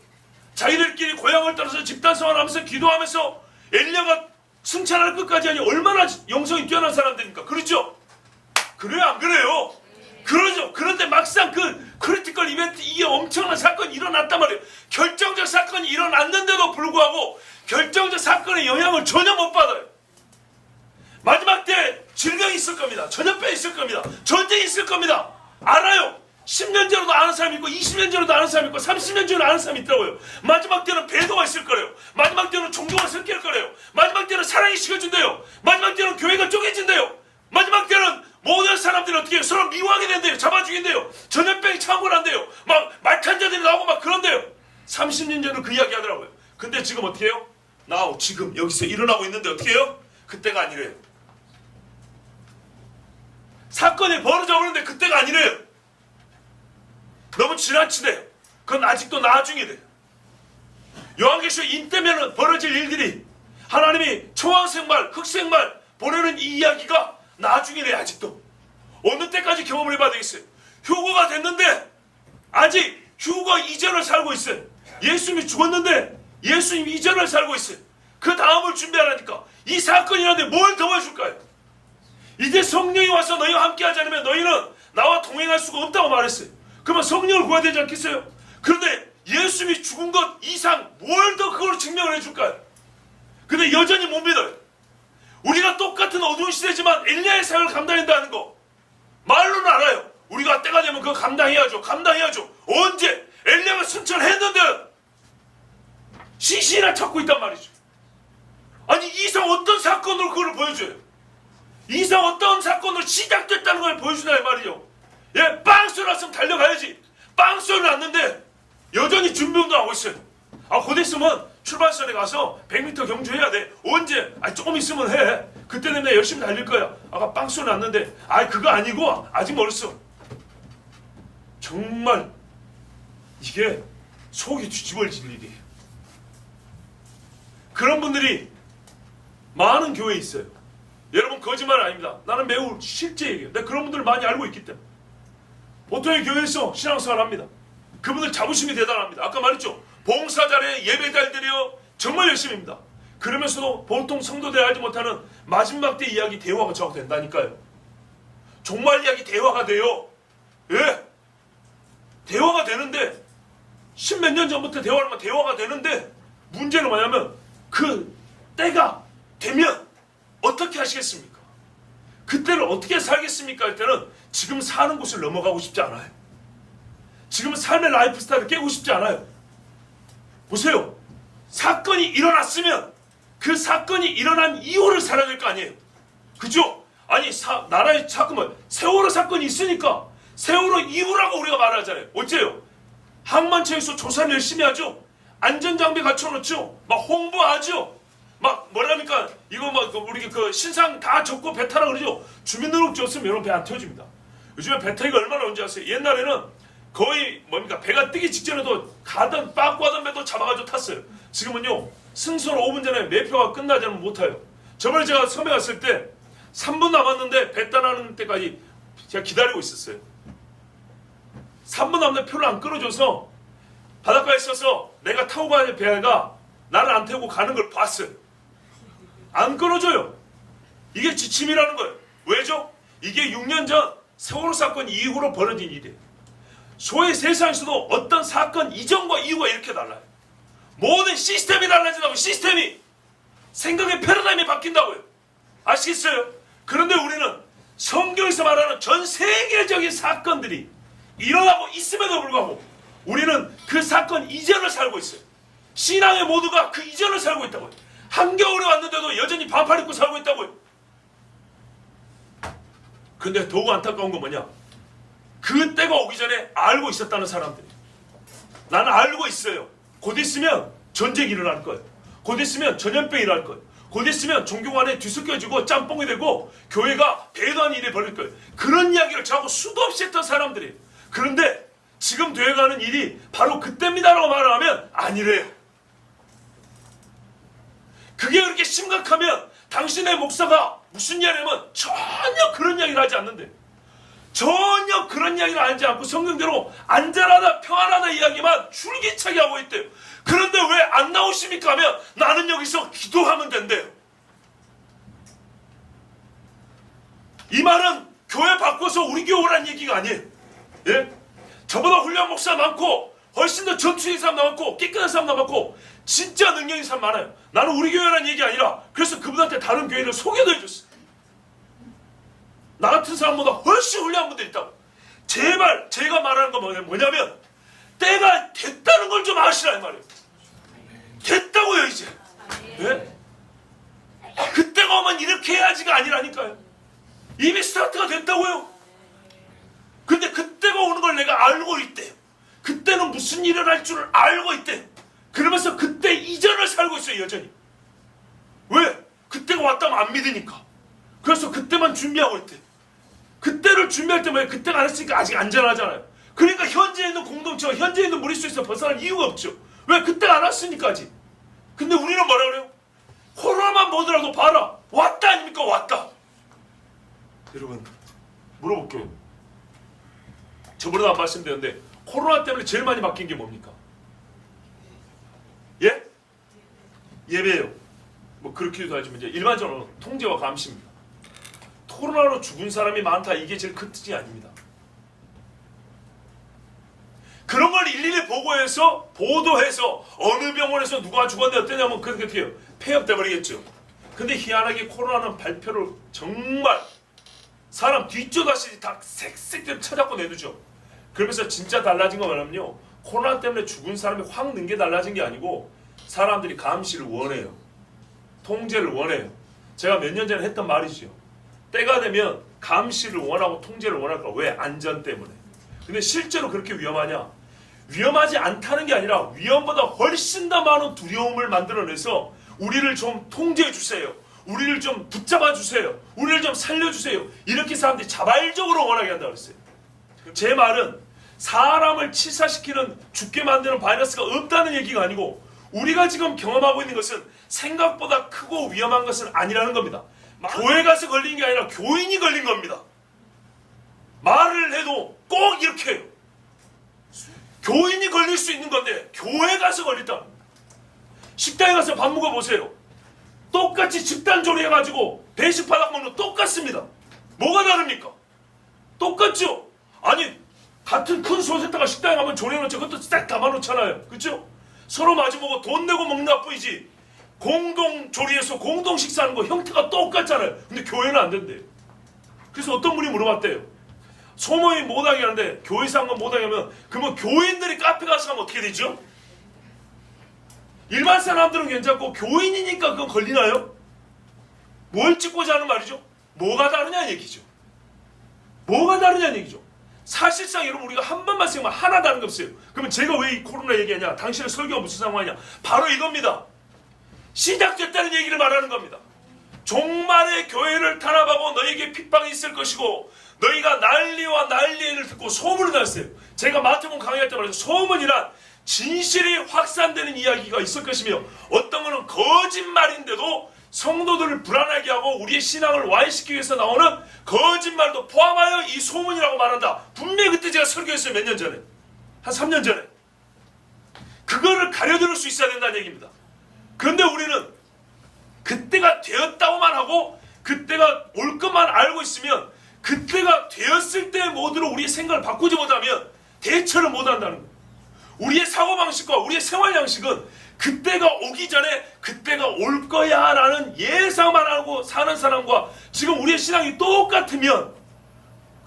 자기들끼리 고향을 떠나서 집단생활하면서 기도하면서 엘리야가 승천할 끝까지 하니 얼마나 영성이 뛰어난 사람들입니까? 그렇죠? 그래요, 안 그래요? 그러죠. 그런데 막상 그 크리티컬 이벤트, 이게 엄청난 사건이 일어났단 말이에요. 결정적 사건이 일어났는데도 불구하고 결정적 사건의 영향을 전혀 못 받아요. 마지막 때 질병이 있을 겁니다. 전염병이 있을 겁니다. 전쟁이 있을 겁니다. 알아요. 10년 전에도 아는 사람이 있고 20년 전에도 아는 사람이 있고 30년 전에 아는 사람이 있더라고요. 마지막 때는 배도가 있을 거래요. 마지막 때는 종교가 섞일 거래요. 마지막 때는 사랑이 식어진대요. 마지막 때는 교회가 쪼개진대요. 마지막 때는 모든 사람들이 어떻게 해요? 서로 미워하게 된대요. 잡아 죽인대요. 전염병이 창궐한대요. 막 말탄자들이 나오고 막 그런대요. 30년 전에 그 이야기 하더라고요. 근데 지금 어떻게 해요? 지금 여기서 일어나고 있는데 어떻게 해요? 그때가 아니래요. 사건이 벌어져 오는데 그때가 아니래요. 너무 지나치대요. 그건 아직도 나중에 돼요. 요한계시록 인때면 벌어질 일들이 하나님이 초왕생말, 흑생말 보내는 이 이야기가 나중이래. 아직도 어느 때까지 경험을 해봐야 되겠어요. 휴거가 됐는데 아직 휴거 이전을 살고 있어요. 예수님이 죽었는데 예수님 이전을 살고 있어요. 그 다음을 준비하라니까. 이 사건이 일어났는데 뭘 도와줄까요? 이제 성령이 와서 너희와 함께 하지 않으면 너희는 나와 동행할 수가 없다고 말했어요. 그러면 성령을 구해야 되지 않겠어요? 그런데 예수님이 죽은 것 이상 뭘 더 그걸 증명을 해줄까요? 근데 여전히 못 믿어요. 우리가 똑같은 어두운 시대지만 엘리야의 사역을 감당한다는 거 말로는 알아요. 우리가 때가 되면 그거 감당해야죠. 언제? 엘리야가 승천했는데 시시나 찾고 있단 말이죠. 아니 이상 어떤 사건으로 그걸 보여줘요. 이상 어떤 사건으로 시작됐다는 걸 보여주나 이 말이죠. 예, 빵 소리 났으면 달려가야지. 빵 소리 났는데 여전히 준비운동 하고 있어요. 곧 있으면 출발선에 가서 100m 경주해야 돼. 언제? 조금 있으면 해. 그때 되면 내가 열심히 달릴 거야. 아까 빵 소리 났는데 그거 아니고 아직 멀었어. 정말 이게 속이 뒤집어질 일이에요. 그런 분들이 많은 교회에 있어요. 여러분 거짓말 아닙니다. 나는 매우 실제 얘기해요. 내가 그런 분들을 많이 알고 있기 때문에. 보통의 교회에서 신앙생활 합니다. 그분들 자부심이 대단합니다. 아까 말했죠. 봉사 잘해, 예배 잘 드려, 정말 열심히 합니다. 그러면서도 보통 성도들이 알지 못하는 마지막 때 이야기 대화가 저하고 된다니까요. 종말 이야기 대화가 돼요. 예? 대화가 되는데 십몇 년 전부터 대화를 하면 대화가 되는데 문제는 뭐냐면 그 때가 되면 어떻게 하시겠습니까? 그때를 어떻게 살겠습니까? 할 때는 지금 사는 곳을 넘어가고 싶지 않아요. 지금 삶의 라이프 스타일을 깨고 싶지 않아요. 보세요. 사건이 일어났으면 그 사건이 일어난 이후를 살아야 될 거 아니에요. 그죠? 아니 나라의 사건은 세월호 사건이 있으니까 세월호 이후라고 우리가 말을 하잖아요. 어째요? 항만청에서 조사를 열심히 하죠. 안전장비 갖춰놓죠. 막 홍보하죠. 막 뭐랍니까? 이거 막 우리 그 신상 다 적고 배 타라 그러죠. 주민등록증 없으면 여러분 배 안 태워줍니다. 요즘에 배 타기가 얼마나 언제 아세요? 옛날에는 거의 뭡니까? 배가 뜨기 직전에도 가던 빠꾸 하던 배도 잡아가지고 탔어요. 지금은요 승선 5분 전에 매표가 끝나지 않으면 못 타요. 저번에 제가 섬에 갔을 때 3분 남았는데 배 떠나는 때까지 제가 기다리고 있었어요. 3분 남았는데 표를 안 끊어줘서 바닷가에 있어서 내가 타고 가는 배가 나를 안 태우고 가는 걸 봤어요. 안 끊어줘요. 이게 지침이라는 거예요. 왜죠? 이게 6년 전 세월호 사건 이후로 벌어진 일이에요. 소위 세상에서도 어떤 사건 이전과 이후가 이렇게 달라요. 모든 시스템이 달라진다고. 시스템이 생각의 패러다임이 바뀐다고요. 아시겠어요? 그런데 우리는 성경에서 말하는 전 세계적인 사건들이 일어나고 있음에도 불구하고 우리는 그 사건 이전을 살고 있어요. 신앙의 모두가 그 이전을 살고 있다고요. 한겨울에 왔는데도 여전히 반팔 입고 살고 있다고요. 근데 더욱 안타까운 건 뭐냐? 그 때가 오기 전에 알고 있었다는 사람들이. 나는 알고 있어요. 곧 있으면 전쟁이 일어날 거예요. 곧 있으면 전염병이 일어날 거예요. 곧 있으면 종교 간에 뒤섞여지고 짬뽕이 되고 교회가 배도하는 일이 벌어질 거예요. 그런 이야기를 저하고 수도 없이 했던 사람들이에요. 그런데 지금 되어가는 일이 바로 그때입니다라고 말을 하면 아니래요. 그게 그렇게 심각하면 당신의 목사가 무슨 이야기냐면 전혀 그런 이야기를 하지 않는데, 전혀 그런 이야기를 하지 않고 성경대로 안전하다 평안하다 이야기만 줄기차게 하고 있대요. 그런데 왜 안 나오십니까 하면 나는 여기서 기도하면 된대요. 이 말은 교회 바꿔서 우리 교회 오라는 얘기가 아니에요. 예? 저보다 훌륭한 목사 많고 훨씬 더 전투적인 사람 많고 깨끗한 사람 많고 진짜 능력 있는 사람 많아요. 나는 우리 교회라는 얘기 아니라 그래서 그분한테 다른 교회를 소개도 해줬어요. 나 같은 사람보다 훨씬 훌륭한 분들이 있다고. 제발 제가 말하는 건 뭐냐면 때가 됐다는 걸 좀 아시라 이 말이에요. 됐다고요 이제. 예? 그때가 오면 이렇게 해야지가 아니라니까요. 이미 스타트가 됐다고요. 근데 그때가 오는 걸 내가 알고 있대요. 그때는 무슨 일을 할 줄을 알고 있대요. 그러면서 그때 이전을 살고 있어요 여전히. 왜? 그때가 왔다면 안 믿으니까. 그래서 그때만 준비하고 있대요. 그때를 준비할 때 왜 그때가 안 했으니까 아직 안전하잖아요. 그러니까 현재 있는 공동체와 현재 있는 무리수에서 벗어날 이유가 없죠. 왜? 그때가 안 왔으니까 아직. 근데 우리는 뭐라 그래요? 코로나만 보더라도 봐라. 왔다 아닙니까? 왔다. 여러분 물어볼게요. 저번에도 안 말씀드렸는데 코로나 때문에 제일 많이 바뀐 게 뭡니까? 예? 예배예요. 뭐 그렇게도 하지만 이제 일반적으로 통제와 감시입니다. 코로나로 죽은 사람이 많다 이게 제일 큰 뜻이 아닙니다. 그런 걸 일일이 보고해서 보도해서 어느 병원에서 누가 죽었는데 어떠냐면 그렇게 해요. 폐업돼 버리겠죠. 근데 희한하게 코로나는 발표를 정말 사람 뒷조다시피 다 색색 쳐잡고 내두죠. 그러면서 진짜 달라진 거 뭐냐면요. 코로나 때문에 죽은 사람이 확 는 게 달라진 게 아니고 사람들이 감시를 원해요. 통제를 원해요. 제가 몇 년 전에 했던 말이죠. 때가 되면 감시를 원하고 통제를 원할까? 왜? 안전 때문에. 근데 실제로 그렇게 위험하냐? 위험하지 않다는 게 아니라 위험보다 훨씬 더 많은 두려움을 만들어내서 우리를 좀 통제해 주세요. 우리를 좀 붙잡아 주세요. 우리를 좀 살려주세요. 이렇게 사람들이 자발적으로 원하게 한다고 그랬어요. 제 말은 사람을 치사시키는 죽게 만드는 바이러스가 없다는 얘기가 아니고 우리가 지금 경험하고 있는 것은 생각보다 크고 위험한 것은 아니라는 겁니다. 교회 가서 걸린 게 아니라 교인이 걸린 겁니다. 말을 해도 꼭 이렇게 해요. 교인이 걸릴 수 있는 건데 교회 가서 걸렸다. 식당에 가서 밥 먹어보세요. 똑같이 집단 조리해가지고 배식 바닥 먹는 거 똑같습니다. 뭐가 다릅니까? 똑같죠? 아니 같은 큰 소세타가 식당에 가면 조리해놓죠. 그것도 싹 담아놓잖아요. 그렇죠? 서로 마주보고 돈 내고 먹는 것뿐이지 공동 조리해서 공동 식사하는 거 형태가 똑같잖아요. 근데 교회는 안 된대요. 그래서 어떤 분이 물어봤대요. 소모임 못하게 하는데 교회에서 한 건 못하게 하면 그러면 교인들이 카페 가서 하면 어떻게 되죠? 일반 사람들은 괜찮고 교인이니까 그건 걸리나요? 뭘 찍고자 하는 말이죠? 뭐가 다르냐는 얘기죠. 뭐가 다르냐는 얘기죠. 사실상 여러분 우리가 한 번만 생각하면 하나 다른 게 없어요. 그러면 제가 왜 이 코로나 얘기하냐? 당신의 설교가 무슨 상황이냐? 바로 이겁니다. 시작됐다는 얘기를 말하는 겁니다. 종말의 교회를 탄압하고 너에게 핍박이 있을 것이고 너희가 난리와 난리를 듣고 소문을 났어요. 제가 마태복음 강의할 때 말했죠. 소문이란 진실이 확산되는 이야기가 있을 것이며 어떤 거는 거짓말인데도 성도들을 불안하게 하고 우리의 신앙을 와해시키기 위해서 나오는 거짓말도 포함하여 이 소문이라고 말한다. 분명히 그때 제가 설교했어요. 몇 년 전에. 한 3년 전에. 그거를 가려들을 수 있어야 된다는 얘기입니다. 그런데 우리는 그때가 되었다고만 하고 그때가 올 것만 알고 있으면 그때가 되었을 때 모두로 우리의 생각을 바꾸지 못하면 대처를 못한다는 거예요. 우리의 사고방식과 우리의 생활양식은 그때가 오기 전에 그때가 올 거야 라는 예상만 하고 사는 사람과 지금 우리의 신앙이 똑같으면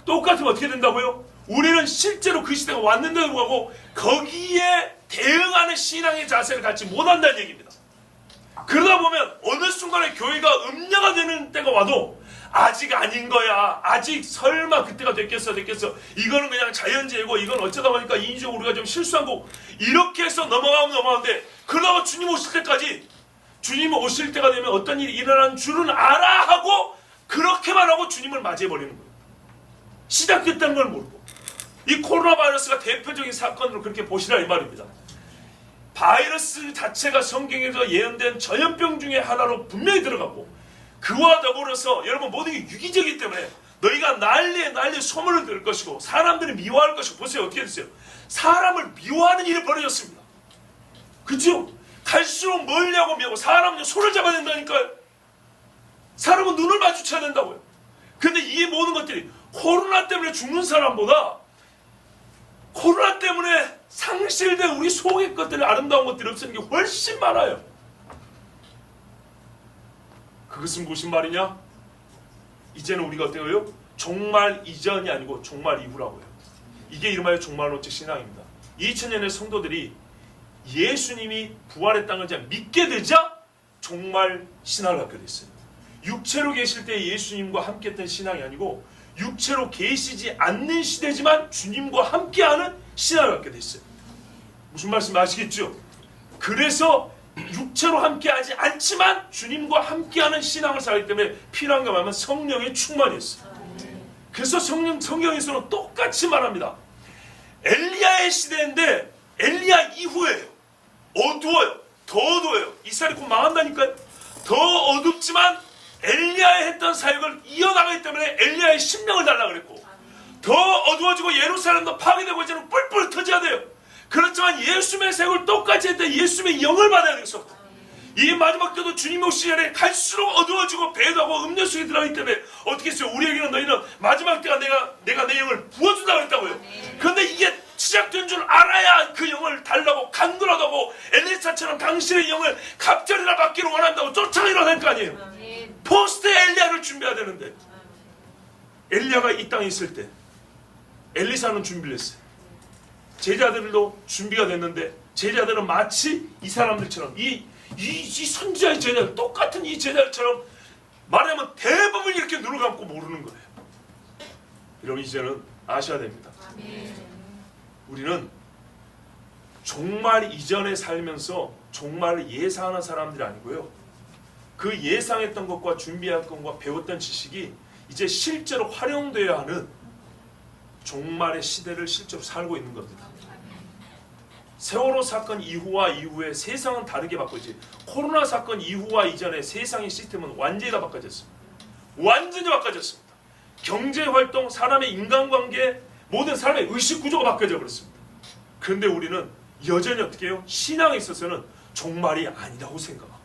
어떻게 된다고요? 우리는 실제로 그 시대가 왔는데도 불구하고 거기에 대응하는 신앙의 자세를 갖지 못한다는 얘기입니다. 그러다 보면 어느 순간에 교회가 음녀가 되는 때가 와도 아직 아닌 거야. 아직 설마 그때가 됐겠어. 이거는 그냥 자연재해고 이건 어쩌다 보니까 인위적으로 우리가 좀 실수한 거고 이렇게 해서 넘어가는데 그러다가 주님 오실 때까지 주님 오실 때가 되면 어떤 일이 일어나는 줄은 알아 하고 그렇게만 하고 주님을 맞이해버리는 거예요. 시작됐다는 걸 모르고. 이 코로나 바이러스가 대표적인 사건으로 그렇게 보시라 이 말입니다. 바이러스 자체가 성경에서 예언된 전염병 중에 하나로 분명히 들어가고 그와 더불어서 여러분 모든 게 유기적이기 때문에 너희가 난리에 소문을 들을 것이고 사람들이 미워할 것이고 보세요. 어떻게 됐어요? 사람을 미워하는 일이 벌어졌습니다. 그죠? 갈수록 멀리하고 미워하고 사람은 손을 잡아야 된다니까요. 사람은 눈을 마주쳐야 된다고요. 근데 이 모든 것들이 코로나 때문에 죽는 사람보다 코로나 때문에 상실된 우리 속의 것들이 아름다운 것들이 없어지는 게 훨씬 많아요. 그것은 무슨 말이냐? 이제는 우리가 어때요? 종말 이전이 아니고 종말 이후라고요. 이게 이름하여 종말론적 신앙입니다. 2000년의 성도들이 예수님이 부활했다는 것을 믿게 되자 종말 신앙을 갖게 됐어요. 육체로 계실 때 예수님과 함께했던 신앙이 아니고 육체로 계시지 않는 시대지만 주님과 함께하는 신앙을 갖게 됐어요. 무슨 말씀 아시겠죠? 그래서 육체로 함께하지 않지만 주님과 함께하는 신앙을 살기 때문에 필요한 게 뭐냐면 성령의 충만이었어요. 그래서 성경에서는 똑같이 말합니다. 엘리야의 시대인데 엘리야 이후에요. 어두워요. 더 어두워요. 이스라엘이 곧 망한다니까요. 더 어둡지만 엘리야의 했던 사역을 이어나가기 때문에 엘리야의 심령을 달라고 그랬고 더 어두워지고 예루살렘도 파괴되고 이제는 뿔뿔 터져야 돼요. 그렇지만 예수님의 사역을 똑같이 했을 때 예수님의 영을 받아야 되겠어. 이 마지막 때도 주님 오시기 전에 갈수록 어두워지고 배도하고 음료 속에 들어가기 때문에 어떻게 했어요? 우리에게는 너희는 마지막 때가 내가 내 영을 부어준다고 했다고요. 그런데 이게 시작된 줄 알아야 그 영을 달라고 간구라고 엘리사처럼 당신의 영을 갑절이나 받기를 원한다고 쫓아내려야 될 거 아니에요. 포스트 엘리야를 준비해야 되는데 엘리야가 이 땅에 있을 때 엘리사는 준비를 했어요. 제자들도 준비가 됐는데 제자들은 마치 이 사람들처럼 이 선지자의 제자들 똑같은 이 제자들처럼 말하면 대부분 이렇게 눈을 감고 모르는 거예요. 여러분 이제는 아셔야 됩니다. 우리는 종말 이전에 살면서 종말을 예상하는 사람들이 아니고요. 그 예상했던 것과 준비한 것과 배웠던 지식이 이제 실제로 활용되어야 하는 종말의 시대를 실제로 살고 있는 겁니다. 세월호 사건 이후와 이후에 세상은 다르게 바뀌었지. 코로나 사건 이후와 이전에 세상의 시스템은 완전히 다 바꿔졌습니다. 완전히 바꿔졌습니다. 경제활동, 사람의 인간관계, 모든 사람의 의식구조가 바뀌어져 버렸습니다. 그런데 우리는 여전히 어떻게 해요? 신앙에 있어서는 종말이 아니라고 생각하고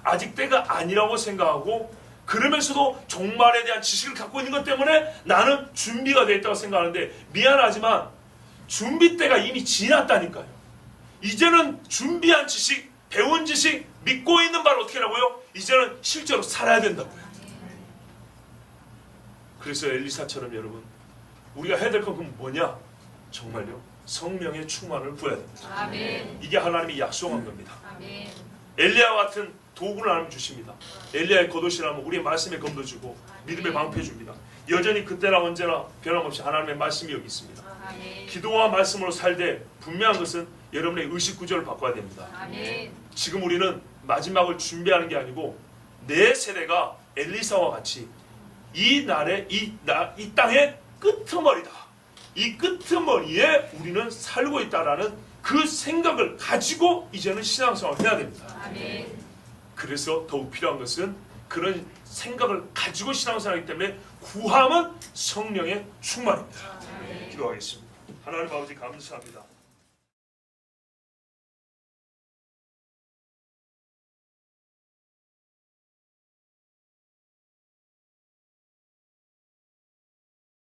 아직 때가 아니라고 생각하고, 그러면서도 종말에 대한 지식을 갖고 있는 것 때문에 나는 준비가 되어 있다고 생각하는데, 미안하지만 준비 때가 이미 지났다니까요. 이제는 준비한 지식, 배운 지식, 믿고 있는 바를 어떻게 하라고요? 이제는 실제로 살아야 된다고요. 그래서 엘리사처럼 여러분, 우리가 해야 될 건 뭐냐? 정말요, 성령의 충만을 구해야 됩니다. 아멘. 이게 하나님이 약속한 겁니다. 아멘. 엘리야와 같은 도구를 하나님 주십니다. 엘리야의 겉옷이라면 우리의 말씀에 검도주고 믿음의 방패 줍니다. 여전히 그때나 언제나 변함없이 하나님의 말씀이 여기 있습니다. 아멘. 기도와 말씀으로 살되 분명한 것은 여러분의 의식 구조를 바꿔야 됩니다. 아멘. 지금 우리는 마지막을 준비하는 게 아니고 내 세대가 엘리사와 같이 이 날의 이 땅의 끄트머리다. 이 끄트머리에 우리는 살고 있다라는 그 생각을 가지고 이제는 신앙생활을 해야 됩니다. 아멘. 그래서 더욱 필요한 것은 그런 생각을 가지고 신앙생활하기 때문에 구함은 성령의 충만입니다. 기도하겠습니다. 하나님 아버지 감사합니다.